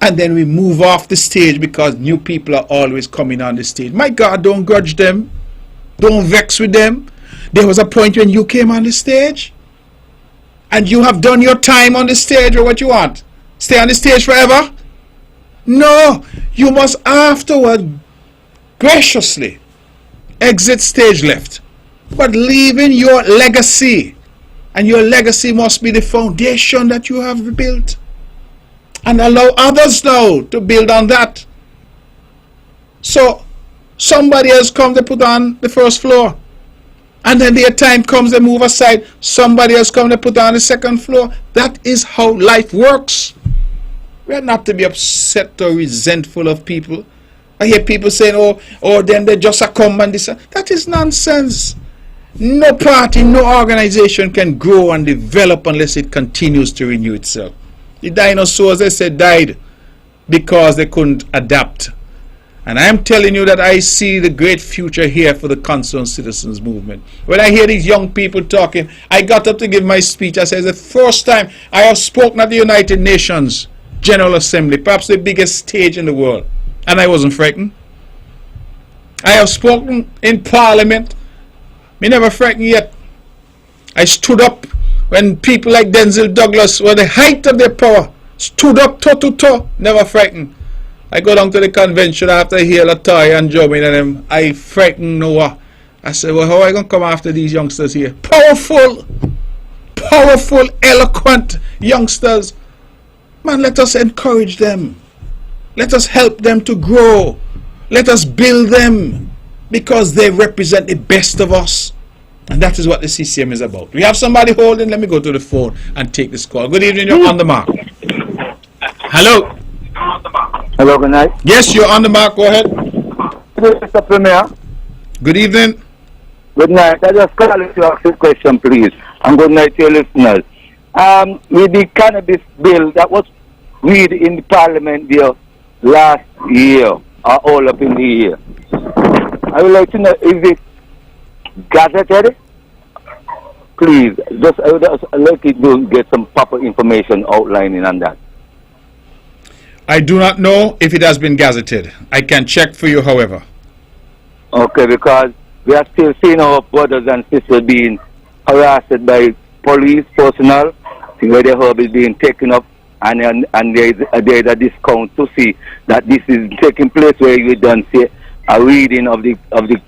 and then we move off the stage because new people are always coming on the stage. My God, don't grudge them. Don't vex with them. There was a point when you came on the stage and you have done your time on the stage, or what you want? Stay on the stage forever? No, you must afterward graciously exit stage left, but leaving your legacy. And your legacy must be the foundation that you have built, and allow others now to build on that. So somebody else comes, they put on the first floor, and then their time comes, they move aside. Somebody else comes, they put on the second floor. That is how life works. We are not to be upset or resentful of people. I hear people saying, oh, then they just come and this. That is nonsense. No party, no organization can grow and develop unless it continues to renew itself. The dinosaurs, they said, died because they couldn't adapt. And I am telling you that I see the great future here for the Concerned Citizens Movement. When I hear these young people talking, I got up to give my speech. I said, it's the first time I have spoken at the United Nations General Assembly, perhaps the biggest stage in the world. And I wasn't frightened. I have spoken in Parliament. Me never frightened yet. I stood up when people like Denzel Douglas were the height of their power. Stood up toe to toe, never frightened. I go down to the convention after I hear Latoya and Jermaine and them. I frightened Noah. I said, well, how are I going to come after these youngsters here? Powerful, eloquent youngsters. Man, let us encourage them. Let us help them to grow. Let us build them, because they represent the best of us. And that is what the CCM is about. We have somebody holding. Let me go to the phone and take this call. Good evening, you're on the mark. Hello. Hello, good night. Yes, you're on the mark. Go ahead. Mr. Premier. Good evening. Good night. I just call you to ask a question, please. And good night to your listeners. With the cannabis bill that was read in the Parliament there last year, or all up in the year, I would like to know, is it gazetted? please, I would just like you to get some proper information outlining on that. I do not know if it has been gazetted. I can check for you, however. Okay, because we are still seeing our brothers and sisters being harassed by police personnel, where their herb is being taken up, and there is a discount to see that this is taking place where you don't see a reading of the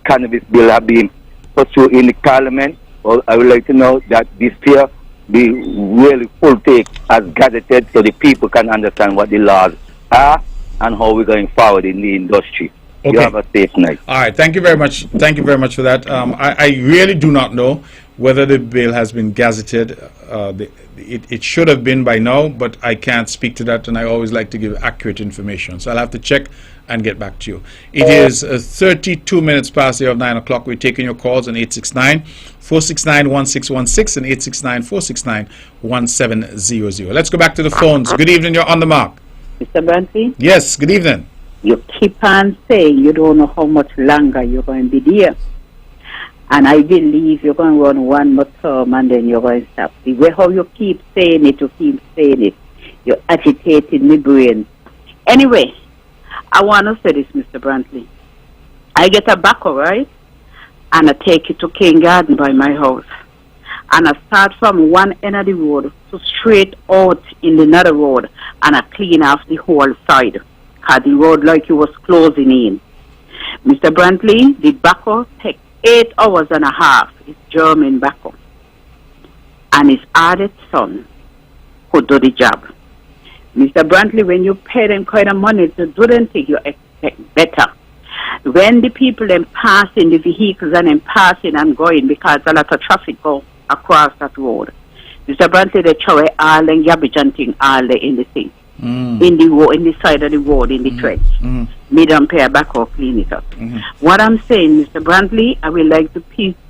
cannabis bill have been pursued in the parliament. Well, I would like to know that this year be really full take as gazetted so the people can understand what the laws are and how we're going forward in the industry. Okay. You have a safe night. All right. Thank you very much. Thank you very much for that. I really do not know whether the bill has been gazetted. It should have been by now, but I can't speak to that, and I always like to give accurate information. So I'll have to check and get back to you. It is 32 minutes past the hour of 9 o'clock. We're taking your calls on 869-469-1616 and 869-469-1700. Let's go back to the phones. Good evening. You're on the mark. Mr. Brantley? Yes. Good evening. You keep on saying you don't know how much longer you're going to be there. And I believe you're going to run one more term and then you're going to stop. The way how you keep saying it, you're agitating my brain. Anyway, I want to say this, Mr. Brantley. I get a backhoe, right? And I take it to King Garden by my house. And I start from one end of the road to straight out in the other road. And I clean off the whole side. Because the road like it was closing in. Mr. Brantley, the backhoe takes 8 hours and a half. It's German backhoe. And his added son who do the job. Mr. Brantley, when you pay them kind of money to do them thing, you expect better. When the people then passing the vehicles and then passing and going because a lot of traffic go across that road. Mr. Brantley, they throw all the garbage and thing all the in the thing. In the side of the road, in the trench. Me don't pay a backhoe clean it up. What I'm saying, Mr. Brantley, I would like to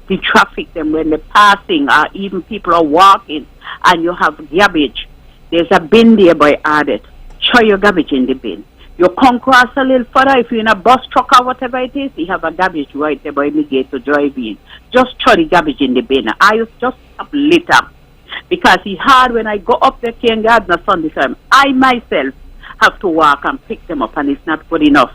the traffic them when they're passing or even people are walking and you have garbage. There's a bin there by added. Throw your garbage in the bin. You come across a little further, if you're in a bus truck or whatever it is, you have a garbage right there by the gate to drive in. Just throw the garbage in the bin. I just stop litter. Because it's hard when I go up there King Garden on Sunday time. I myself have to walk and pick them up and it's not good enough.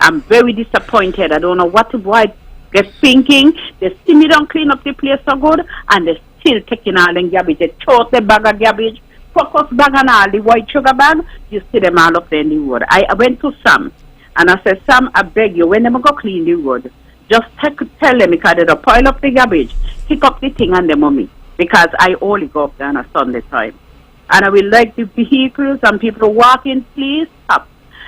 I'm very disappointed. I don't know why they're thinking. They see me don't clean up the place so good and they're still taking all the garbage. They tote the bag of garbage, focus bag and all the white sugar bag. You see them all up there in the road. I went to Sam and I said, Sam, I beg you, when they go clean the road, just tell them because they'll pile up the garbage, pick up the thing and the money. Because I only go up there on a Sunday time. And I will like the vehicles and people walking, please stop.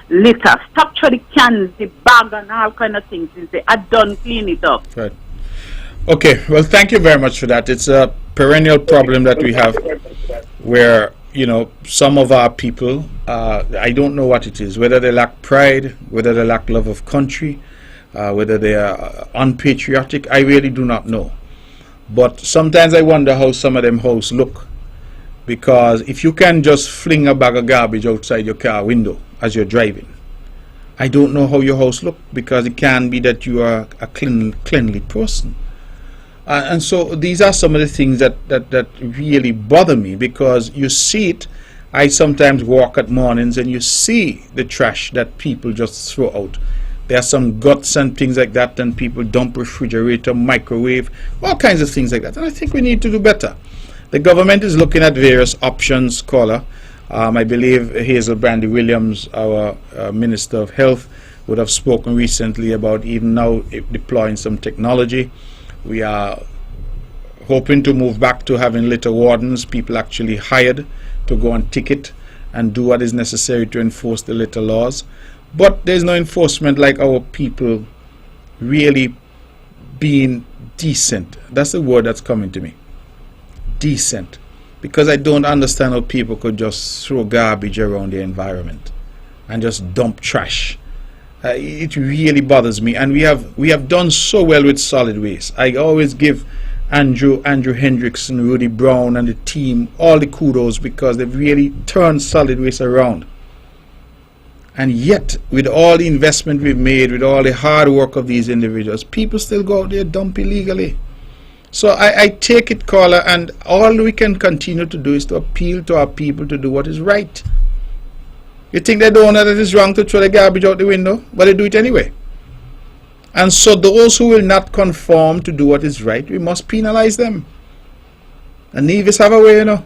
Litter. Stop throwing the cans, the bag and all kind of things. They are done, clean it up. Right. Okay, well, thank you very much for that. It's a perennial problem that we have where, you know, some of our people, I don't know what it is, whether they lack pride, whether they lack love of country, whether they are unpatriotic, I really do not know. But sometimes I wonder how some of them houses look. Because if you can just fling a bag of garbage outside your car window as you're driving, I don't know how your house look, because it can be that you are a cleanly person. And so these are some of the things that really bother me, because you see it. I sometimes walk at mornings and you see the trash that people just throw out. There are some guts and things like that, and people dump refrigerator, microwave, all kinds of things like that. And I think we need to do better. The government is looking at various options, caller. I believe Hazel Brandy Williams, our Minister of Health, would have spoken recently about even now deploying some technology. We are hoping to move back to having litter wardens, people actually hired to go and ticket and do what is necessary to enforce the litter laws. But there's no enforcement like our people really being decent. That's the word that's coming to me. Decent. Because I don't understand how people could just throw garbage around the environment and just dump trash. It really bothers me. And we have done so well with solid waste. I always give Andrew Hendrickson, Rudy Brown and the team all the kudos, because they've really turned solid waste around. And yet, with all the investment we've made, with all the hard work of these individuals, people still go out there dump illegally. So I take it, caller, and all we can continue to do is to appeal to our people to do what is right. You think they don't know that it's wrong to throw the garbage out the window, but they do it anyway. And so those who will not conform to do what is right, we must penalize them. And Nevis have a way, you know,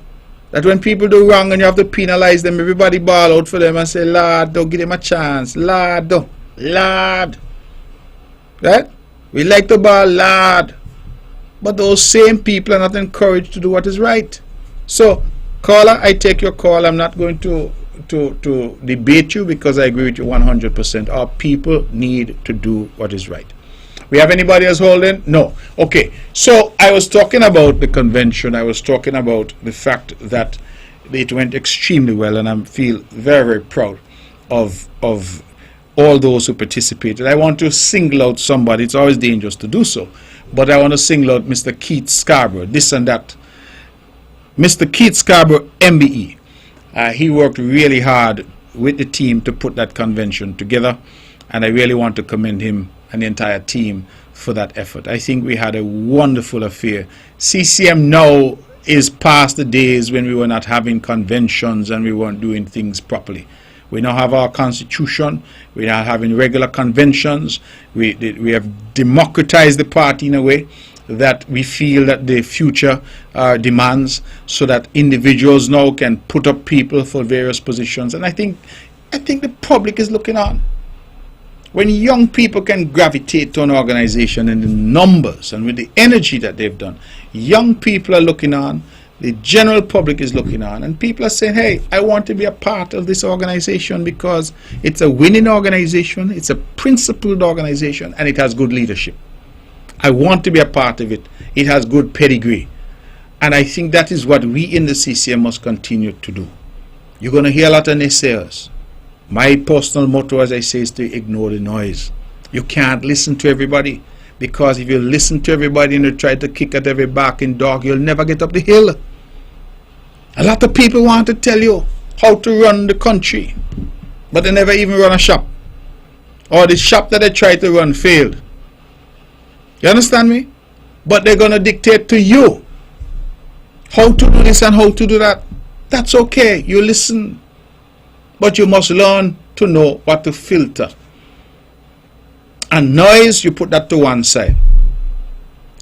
that when people do wrong and you have to penalize them, everybody ball out for them and say, Lord, don't give them a chance. Lord, don't. Lord. Right? We like to ball, Lord. But those same people are not encouraged to do what is right. So, caller, I take your call. I'm not going to debate you because I agree with you 100%. Our people need to do what is right. We have anybody else holding? No. Okay. So I was talking about the convention. I was talking about the fact that it went extremely well, and I feel very, very proud of all those who participated. I want to single out somebody. It's always dangerous to do so, but I want to single out Mr. Keith Scarborough, this and that. Mr. Keith Scarborough, MBE. He worked really hard with the team to put that convention together, and I really want to commend him and the entire team for that effort. I think we had a wonderful affair. CCM now is past the days when we were not having conventions and we weren't doing things properly. We now have our constitution. We are having regular conventions. We have democratized the party in a way that we feel that the future demands, so that individuals now can put up people for various positions. And I think the public is looking on. When young people can gravitate to an organization in the numbers and with the energy that they've done, young people are looking on, the general public is looking on, and people are saying, hey, I want to be a part of this organization because it's a winning organization, it's a principled organization, and it has good leadership. I want to be a part of it. It has good pedigree. And I think that is what we in the CCM must continue to do. You're going to hear a lot of naysayers. My personal motto, as I say, is to ignore the noise. You can't listen to everybody, because if you listen to everybody and you try to kick at every barking dog, you'll never get up the hill. A lot of people want to tell you how to run the country, but they never even run a shop. Or the shop that they try to run failed. You understand me? But they're going to dictate to you how to do this and how to do that. That's okay. You listen. But you must learn to know what to filter. And noise, you put that to one side.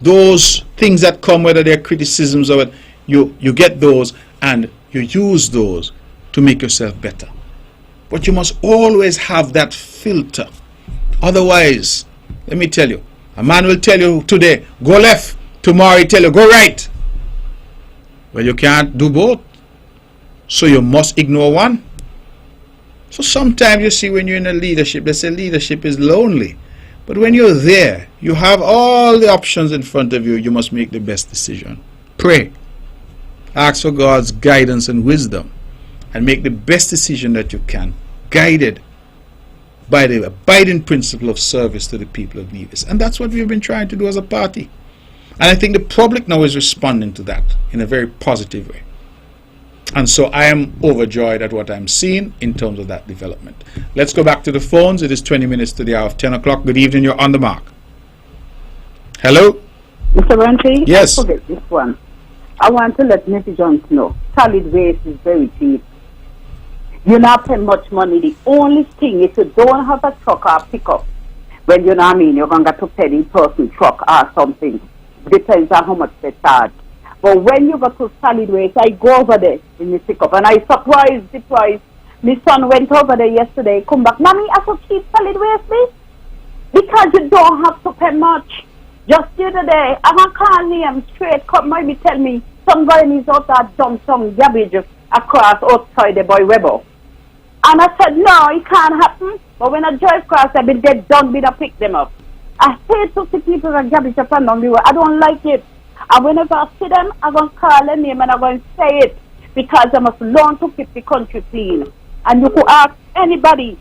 Those things that come, whether they're criticisms or what, you get those and you use those to make yourself better. But you must always have that filter. Otherwise, let me tell you, a man will tell you today, go left. Tomorrow he'll tell you, go right. Well, you can't do both. So you must ignore one. So sometimes you see when you're in a leadership, they say leadership is lonely. But when you're there, you have all the options in front of you. You must make the best decision. Pray. Ask for God's guidance and wisdom. And make the best decision that you can, guided by the abiding principle of service to the people of Nevis. And that's what we've been trying to do as a party. And I think the public now is responding to that in a very positive way. And so I am overjoyed at what I'm seeing in terms of that development. Let's go back to the phones. It is 20 minutes to the hour of 10 o'clock. Good evening. You're on the mark. Hello? Mr. Bronte? Yes. I forget this one. I want to let Mr. Jones know solid waste is very cheap. You not pay much money. The only thing, if you don't have a truck or pickup, well, you know what I mean, you're going to pay the person truck or something. Depends on how much they charge. But when you go to solid waste, I go over there in the pickup, and I surprised. My son went over there yesterday, come back, Mommy, I could keep solid waste, please? Because you don't have to pay much. Just the other day, I'm going to call him straight, come maybe tell me, some guy is out there dump some garbage across outside the boy Weber. And I said, no, it can't happen. But when I drive across, I will get done with to pick them up. I hate to see people that garbage up and down the road. I don't like it. And whenever I see them, I'm going to call their name and I'm going to say it. Because I must learn to keep the country clean. And you could ask anybody,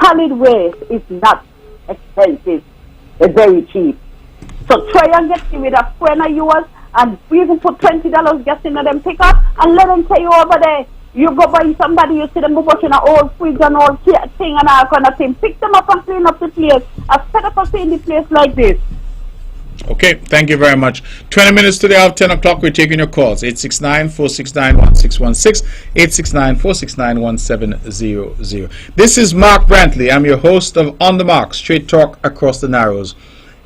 solid waste is not expensive. It's very cheap. So try and get with a friend of yours and even put $20 just in them pick up and let them tell you over there. You go by somebody, you see them watching an old fridge and old thing and all kind of thing. Pick them up and clean up the place. I set up a clean the place like this. Okay, thank you very much. 20 minutes to the hour of 10 o'clock. We're taking your calls. 869-469-1616, 869-469-1700. This is Mark Brantley. I'm your host of On the Mark, Straight Talk Across the Narrows.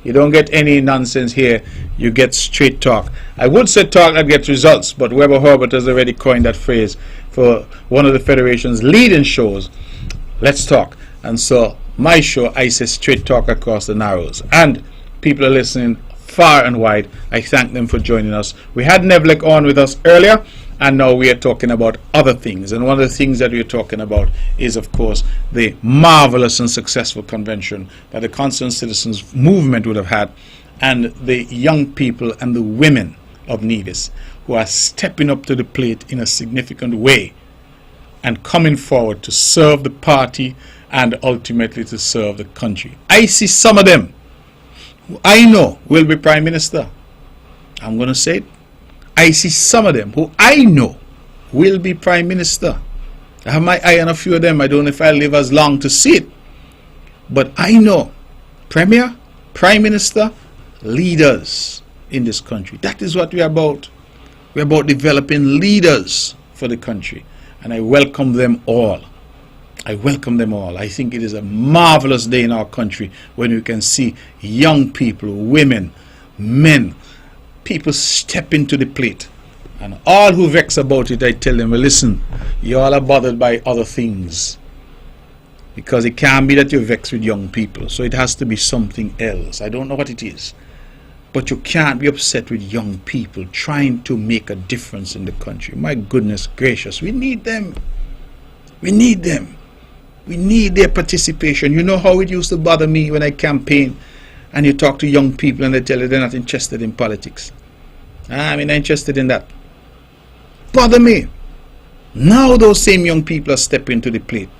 You don't get any nonsense here. You get straight talk. I would say talk that gets results, but Weber Herbert has already coined that phrase for one of the Federation's leading shows. Let's talk. And so my show, I say Straight Talk Across the Narrows. And people are listening far and wide. I thank them for joining us. We had Nevlek on with us earlier, and now we are talking about other things. And one of the things that we're talking about is, of course, the marvelous and successful convention that the Concerned Citizens Movement would have had, and the young people and the women of Nevis who are stepping up to the plate in a significant way and coming forward to serve the party and ultimately to serve the country. I see some of them who I know will be Prime Minister. I'm going to say it. I see some of them who I know will be Prime Minister. I have my eye on a few of them. I don't know if I'll live as long to see it. But I know Premier, Prime Minister, leaders in this country. That is what we are about. We're about developing leaders for the country. And I welcome them all. I welcome them all. I think it is a marvelous day in our country when we can see young people, women, men, people step into the plate. And all who vex about it, I tell them, well, listen, you all are bothered by other things. Because it can't be that you're vexed with young people. So it has to be something else. I don't know what it is. But you can't be upset with young people trying to make a difference in the country. My goodness gracious, we need them. We need them. We need their participation. You know how it used to bother me when I campaign and you talk to young people and they tell you they're not interested in politics. I'm not interested in that. Bother me. Now those same young people are stepping to the plate.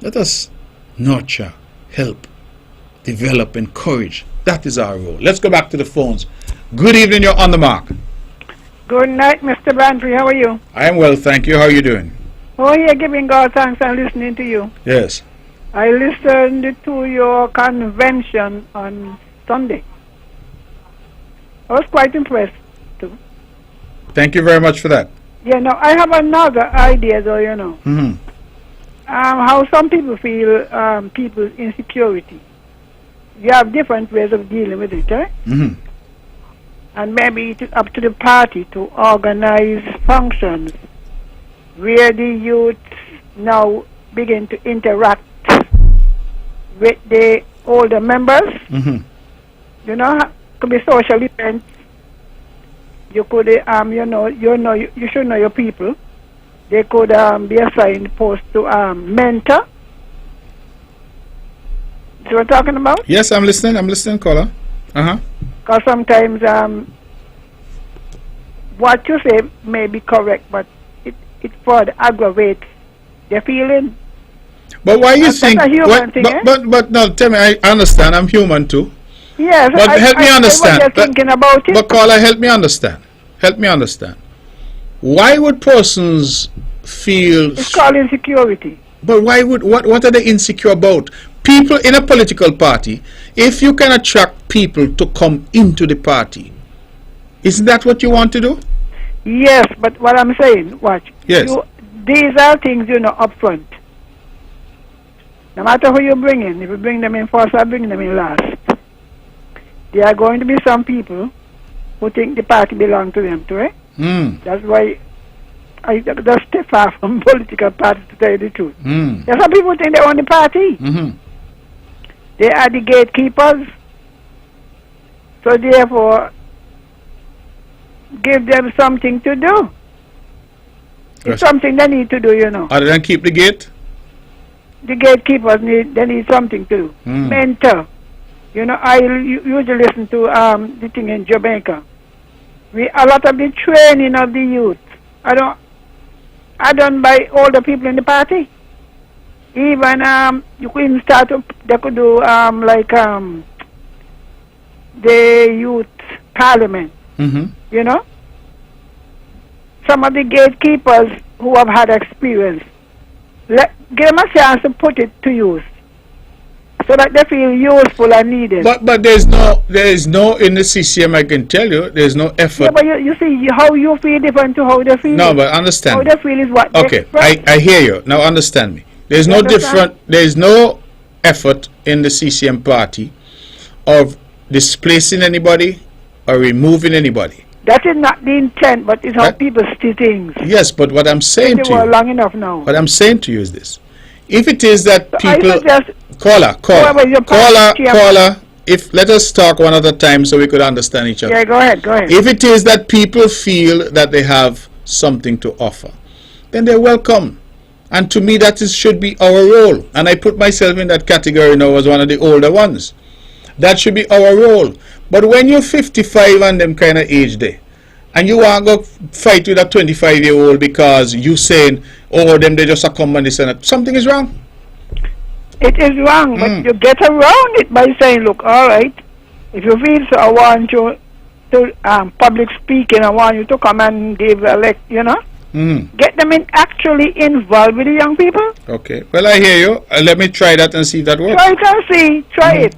Let us nurture, help, develop, encourage. That is our role. Let's go back to the phones. Good evening, you're on the mark. Good night, Mr. Brantley. How are you? I am well, thank you. How are you doing? Oh, yeah, giving God thanks and listening to you. Yes. I listened to your convention on Sunday. I was quite impressed, too. Thank you very much for that. Yeah, no, I have another idea, though, you know. Mm-hmm. How some people feel people's insecurity. You have different ways of dealing with it, right? Mm-hmm. And maybe it's up to the party to organize functions where the youth now begin to interact with the older members. Mm-hmm. You know, could be social events. You could, you should know your people. They could be assigned post to mentor. See what I'm talking about? Yes, I'm listening, caller. Because sometimes what you say may be correct, but it further aggravates their feeling. But why you think? That's a human thing, but no, tell me. I understand. I'm human too. Yes, but help me understand. You're thinking about it. But caller, help me understand. Help me understand. Why would persons feel? It's called insecurity. But why would what are they insecure about? People in a political party, if you can attract people to come into the party, isn't that what you want to do? Yes, but what I'm saying, watch. Yes. These are things up front. No matter who you bring in, if you bring them in first or bring them in last, there are going to be some people who think the party belongs to them too, right? That's why I just stay far from political parties, to tell you the truth. There are some people who think they own the party. They are the gatekeepers. So therefore, give them something to do. It's something they need to do, Other than keep the gate? The gatekeepers need something to do. Mentor. I usually listen to the thing in Jamaica. A lot of the training of the youth I done by older people in the party. Even you could even start up, they could do the youth parliament. Some of the gatekeepers who have had experience, give them a chance to put it to use. so that they feel useful and needed. But there is no in the CCM, I can tell you, there's no effort. Yeah, but you see, how you feel different to how they feel. No, but understand. How they feel is what they Okay, express. I hear you. Now understand me. There's You no understand? there's no effort in the CCM party of displacing anybody or removing anybody. That is not the intent, but it's how people see things. Yes, but what I'm saying They to were you, long enough now. what I'm saying to you is this. If it is that I people, suggest caller, chairman- if let us talk one at a time so we could understand each other. Yeah, go ahead. If it is that people feel that they have something to offer, then they're welcome. And to me, that should be our role. And I put myself in that category now as one of the older ones. That should be our role. But when you're 55 and them kind of age there, and you want to go fight with a 25-year-old because you saying, oh, them they just a come and this and that, something is wrong. It is wrong, but you get around it by saying, look, all right, if you feel so, I want you to public speaking, I want you to come and give a lecture, Get them actually involved with the young people. Okay. Well, I hear you. Let me try that and see if that works. Try it and see. Try it.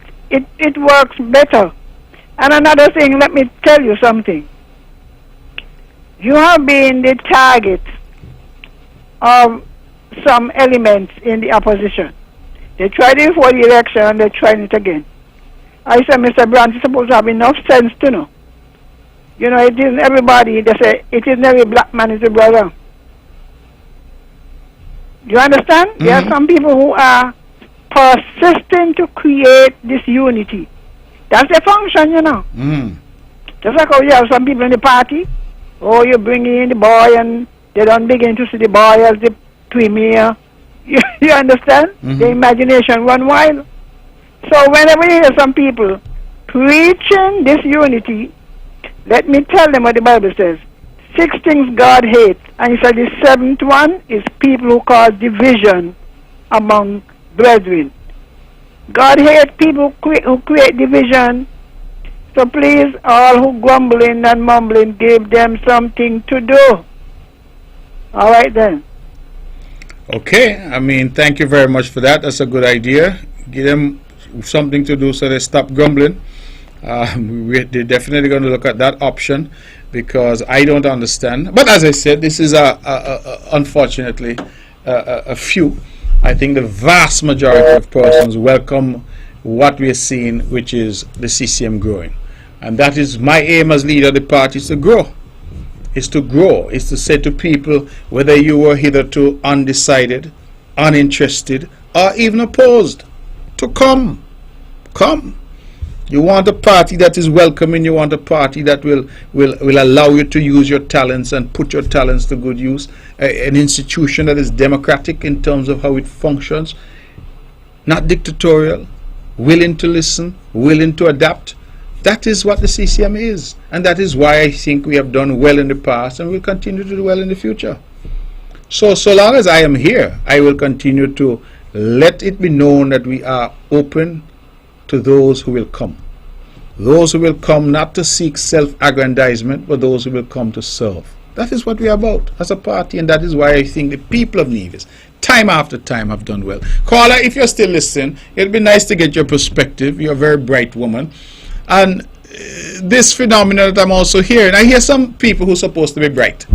It works better. And another thing, let me tell you something. You have been the target of some elements in the opposition. They tried it before the election and they're trying it again. I said, Mr. Brandt is supposed to have enough sense to know. It isn't everybody, they say, it isn't every black man is a brother. You understand? There are some people who are persistent to create this unity. That's their function, Just like how you have some people in the party, you bring in the boy and they don't begin to see the boy as the premier. You understand? The imagination run wild. So whenever you hear some people preaching this unity, let me tell them what the Bible says. 6 things God hates. And he said the 7th one is people who cause division among brethren. God hates people who create division. So please, all who grumbling and mumbling, give them something to do. All right then. Okay. I mean, thank you very much for that. That's a good idea. Give them something to do so they stop grumbling. They're definitely going to look at that option because I don't understand. But as I said, this is unfortunately a few. I think the vast majority of persons welcome what we are seeing, which is the CCM growing. And that is my aim as leader of the party, is to grow. It's to grow. It's to say to people, whether you were hitherto undecided, uninterested, or even opposed, to come. Come. You want a party that is welcoming. You want a party that will allow you to use your talents and put your talents to good use. An institution that is democratic in terms of how it functions, not dictatorial, willing to listen, willing to adapt. That is what the CCM is. And that is why I think we have done well in the past and will continue to do well in the future. So long as I am here, I will continue to let it be known that we are open to those who will come. Those who will come not to seek self-aggrandizement, but those who will come to serve. That is what we are about as a party, and that is why I think the people of Nevis, time after time, have done well. Caller, if you're still listening, it'll be nice to get your perspective. You're a very bright woman. And this phenomenon that I'm also hearing, I hear some people who are supposed to be bright.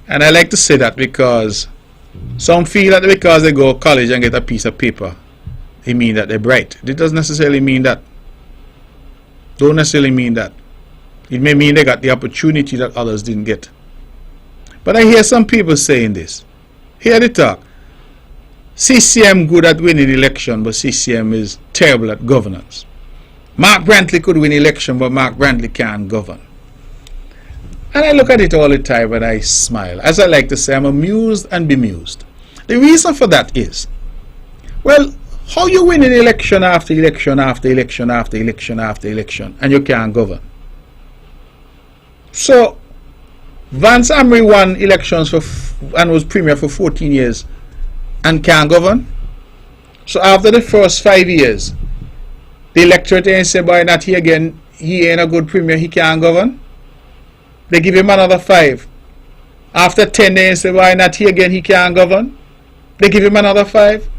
And I like to say that because some feel that because they go to college and get a piece of paper, they mean that they're bright. It doesn't necessarily mean that. Don't necessarily mean that. It may mean they got the opportunity that others didn't get. But I hear some people saying this. Hear the talk. CCM good at winning election, but CCM is terrible at governance. Mark Brantley could win election, but Mark Brantley can't govern. And I look at it all the time and I smile. As I like to say, I'm amused and bemused. The reason for that is, well, how you win an election after election after election after election after election and you can't govern? So, Vance Amry won elections and was premier for 14 years and can't govern. So after the first 5 years, the electorate ain't say, boy, not he again, he ain't a good premier, he can't govern. They give him another 5. After 10, they ain't say, boy, not he again, he can't govern. They give him another 5.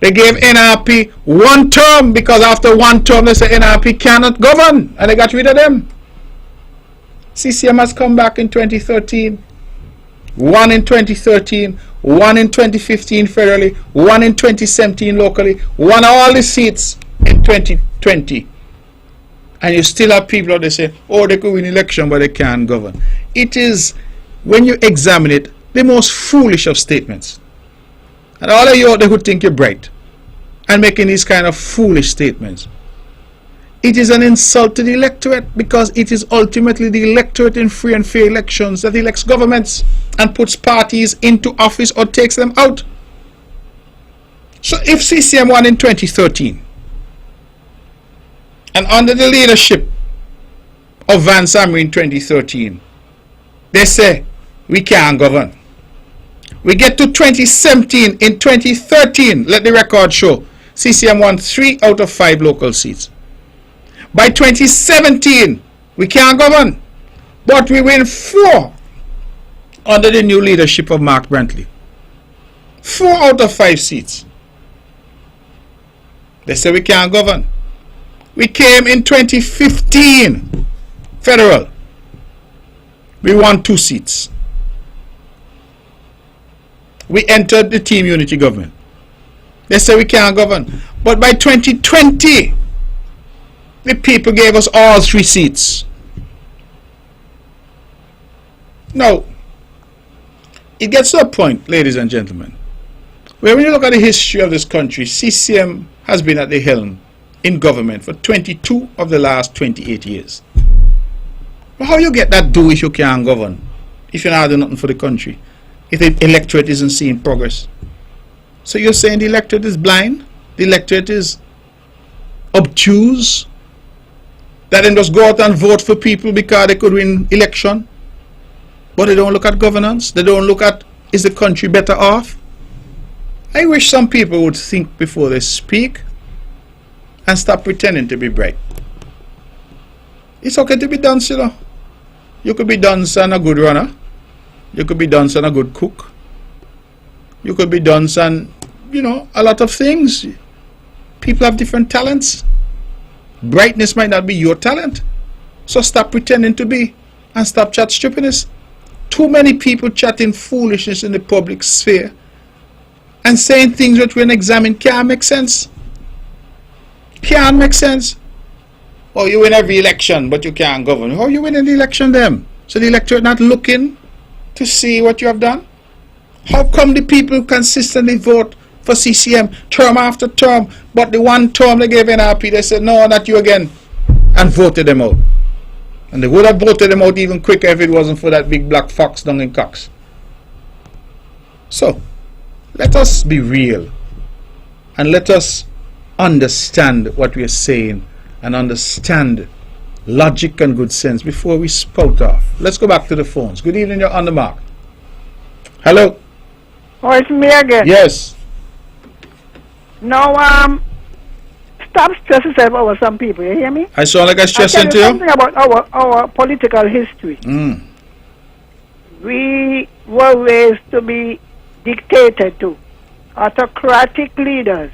They gave NRP 1 term because after 1 term they said NRP cannot govern and they got rid of them. CCM has come back in 2013, 1 in 2013, 1 in 2015 federally, 1 in 2017 locally, won all the seats in 2020. And you still have people out there saying, oh, they could win election but they can't govern. It is, when you examine it, the most foolish of statements. And all of you out there who think you're bright and making these kind of foolish statements, it is an insult to the electorate, because it is ultimately the electorate in free and fair elections that elects governments and puts parties into office or takes them out. So if CCM won in 2013 and under the leadership of Van Samry in 2013, they say we can't govern. We get to 2017, in 2013, let the record show, CCM won 3 out of 5 local seats. By 2017, we can't govern, but we win 4 under the new leadership of Mark Brantley. 4 out of 5 seats. They say we can't govern. We came in 2015, federal. We won 2 seats. We entered the team unity government. They say we can't govern. But by 2020, the people gave us all 3 seats. Now, it gets to a point, ladies and gentlemen, where when you look at the history of this country, CCM has been at the helm in government for 22 of the last 28 years. But how you get that do if you can't govern? If you're not doing nothing for the country? If the electorate isn't seeing progress? So you're saying the electorate is blind? The electorate is obtuse? That they just go out and vote for people because they could win election? But they don't look at governance? They don't look at, is the country better off? I wish some people would think before they speak and stop pretending to be bright. It's okay to be dunce, you know. You could be dunce and a good runner. You could be dunce and a good cook. You could be dunce and, you know, a lot of things. People have different talents. Brightness might not be your talent. So stop pretending to be and stop chat stupidness. Too many people chatting foolishness in the public sphere and saying things that when examined can't make sense. Can't make sense. Oh, you win every election, but you can't govern. How you winning the election then? So the electorate not looking to see what you have done? How come the people consistently vote for CCM term after term, but the 1 term they gave NRP, they said, no, not you again, and voted them out? And they would have voted them out even quicker if it wasn't for that big black fox down in Cox. So, let us be real, and let us understand what we are saying, and understand logic and good sense before we spout off. Let's go back to the phones. Good evening, you're on the mark. Hello? Oh, it's me again. Yes. Now, stop stressing yourself over some people, you hear me? I sound like I stress I'll into tell you? you something about our political history. We were raised to be dictated to, autocratic leaders.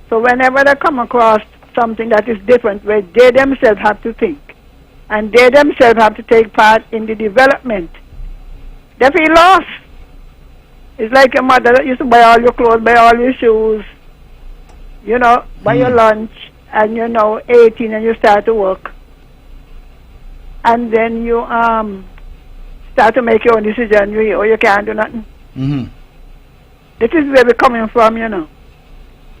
So whenever they come across something that is different, where they themselves have to think, and they themselves have to take part in the development, they feel lost. It's like your mother that used to buy all your clothes, buy all your shoes, you know, buy your lunch, and you're now 18 and you start to work. And then you start to make your own decision, you can't do nothing. This is where we're coming from, you know.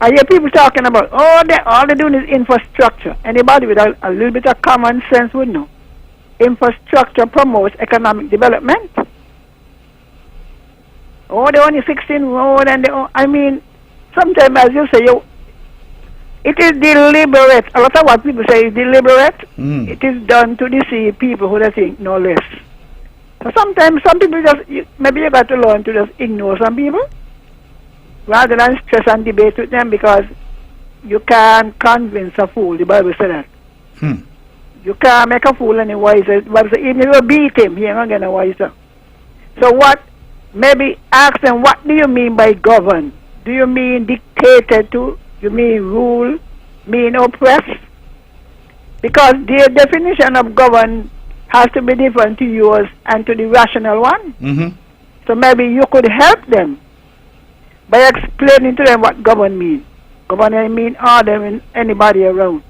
I hear people talking about, all they're doing is infrastructure. Anybody with a little bit of common sense would know. Infrastructure promotes economic development. Oh, they're only fixing road and I mean, sometimes as you say, it is deliberate. A lot of what people say is deliberate. It is done to deceive people who they think no less. So sometimes some people maybe you got to learn to just ignore some people rather than stress and debate with them, because you can't convince a fool. The Bible said that. You can't make a fool any wiser. The Bible said even if you beat him, he ain't gonna get no wiser. So maybe ask them, what do you mean by govern? Do you mean dictator too? You mean rule? Mean oppress? Because their definition of govern has to be different to yours and to the rational one. Mm-hmm. So maybe you could help them by explaining to them what govern means. Govern mean order and anybody around.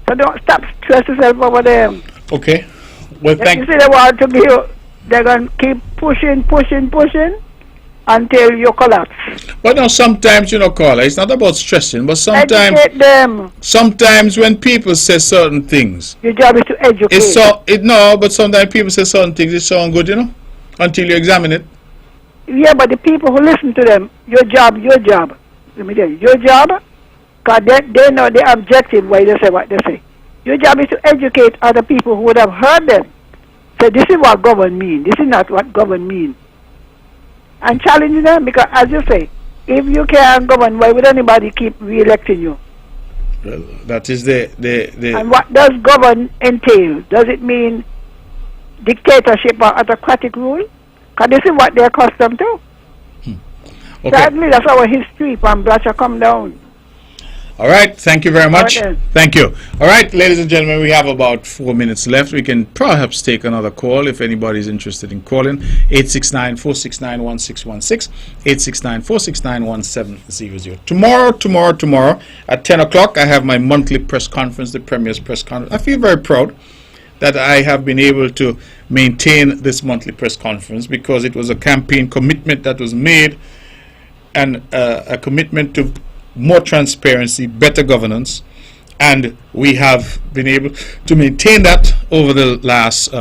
So don't stop stress yourself over them. Okay. Well, If you see they want to be, they're going to keep pushing until you collapse. But no, sometimes, Carla, it's not about stressing, but sometimes, Educate them. sometimes when people say certain things, Your job is to educate. but sometimes people say certain things, it sound good, until you examine it. Yeah, but the people who listen to them, your job. Let me tell you, your job, because they know the objective why they say what they say. Your job is to educate other people who would have heard them. So this is what govern mean. This is not what govern mean. And challenging them, because as you say, if you can't govern, why would anybody keep re-electing you? Well, that is the And what does govern entail? Does it mean dictatorship or autocratic rule? Because this is what they're accustomed to. Okay. Sadly, that's our history from Bratcha come down. All right, thank you very much. All right, then. Thank you. All right, ladies and gentlemen, we have about 4 minutes left. We can perhaps take another call if anybody's interested in calling. 869-469-1616, 869-469-1700. Tomorrow at 10 o'clock, I have my monthly press conference, the Premier's press conference. I feel very proud that I have been able to maintain this monthly press conference because it was a campaign commitment that was made, and a commitment to more transparency, better governance, and we have been able to maintain that over the last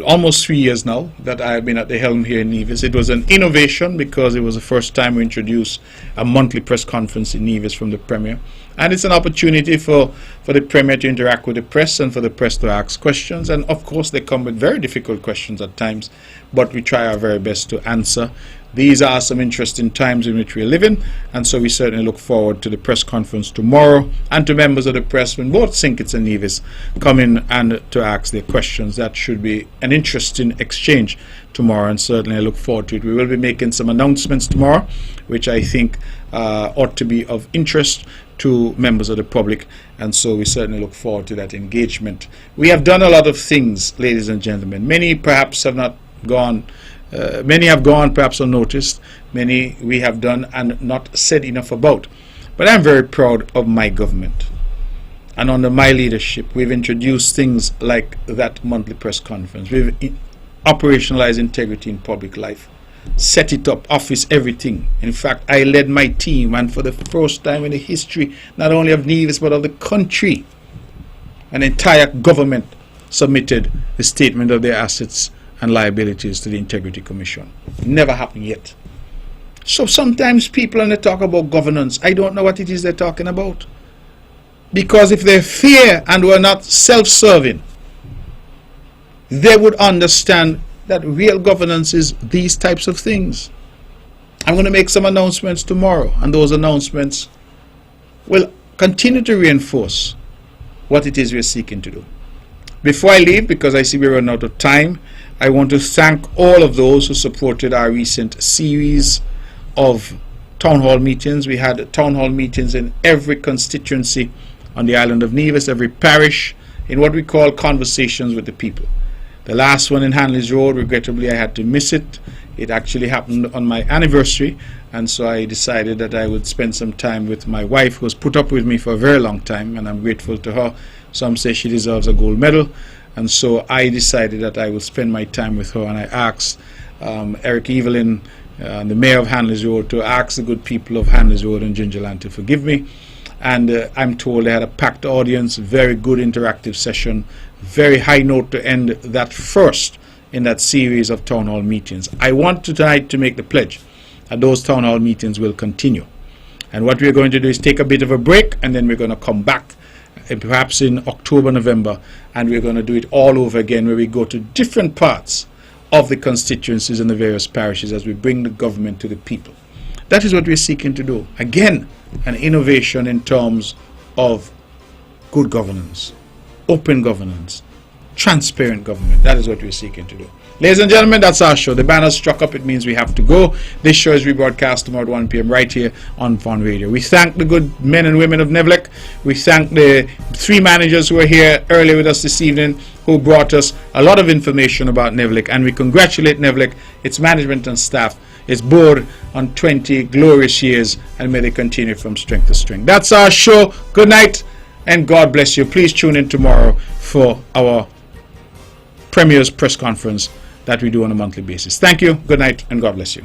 almost 3 years now that I have been at the helm here in Nevis. It was an innovation because it was the first time we introduced a monthly press conference in Nevis from the Premier, and it's an opportunity for the Premier to interact with the press and for the press to ask questions, and of course they come with very difficult questions at times, but we try our very best to answer. These are some interesting times in which we are living, and so we certainly look forward to the press conference tomorrow and to members of the press when both St. Kitts and Nevis come in and to ask their questions. That should be an interesting exchange tomorrow, and certainly I look forward to it. We will be making some announcements tomorrow, which I think ought to be of interest to members of the public, and so we certainly look forward to that engagement. We have done a lot of things, ladies and gentlemen. Many perhaps have not gone. Many have gone perhaps unnoticed. Many we have done and not said enough about. But I'm very proud of my government. And under my leadership, we've introduced things like that monthly press conference. We've operationalized integrity in public life, set it up, office, everything. In fact, I led my team, and for the first time in the history, not only of Nevis, but of the country, an entire government submitted the statement of their assets and liabilities to the Integrity Commission. Never happened yet. So sometimes people, when they talk about governance, I don't know what it is they're talking about. Because if they're fair and were not self-serving, they would understand that real governance is these types of things. I'm going to make some announcements tomorrow, and those announcements will continue to reinforce what it is we're seeking to do. Before I leave, because I see we're running out of time, I want to thank all of those who supported our recent series of town hall meetings. We had town hall meetings in every constituency on the island of Nevis, every parish, in what we call conversations with the people. The last one in Hanley's Road, regrettably I had to miss it. It actually happened on my anniversary, and so I decided that I would spend some time with my wife, who has put up with me for a very long time, and I'm grateful to her. Some say she deserves a gold medal. And so I decided that I will spend my time with her, and I asked Eric Evelyn, the mayor of Hanley's Road, to ask the good people of Hanley's Road and Gingerland to forgive me. And I'm told they had a packed audience, very good interactive session, very high note to end that first in that series of town hall meetings. I want tonight to make the pledge that those town hall meetings will continue. And what we're going to do is take a bit of a break, and then we're going to come back perhaps in October, November, and we're going to do it all over again, where we go to different parts of the constituencies and the various parishes as we bring the government to the people. That is what we're seeking to do. Again, an innovation in terms of good governance, open governance, transparent government. That is what we're seeking to do. Ladies and gentlemen, that's our show. The banner's struck up. It means we have to go. This show is rebroadcast tomorrow at 1 p.m. right here on Fun Radio. We thank the good men and women of NEVLEC. We thank the 3 managers who were here earlier with us this evening, who brought us a lot of information about NEVLEC. And we congratulate NEVLEC, its management and staff, its board on 20 glorious years, and may they continue from strength to strength. That's our show. Good night and God bless you. Please tune in tomorrow for our Premier's press conference that we do on a monthly basis. Thank you, good night, and God bless you.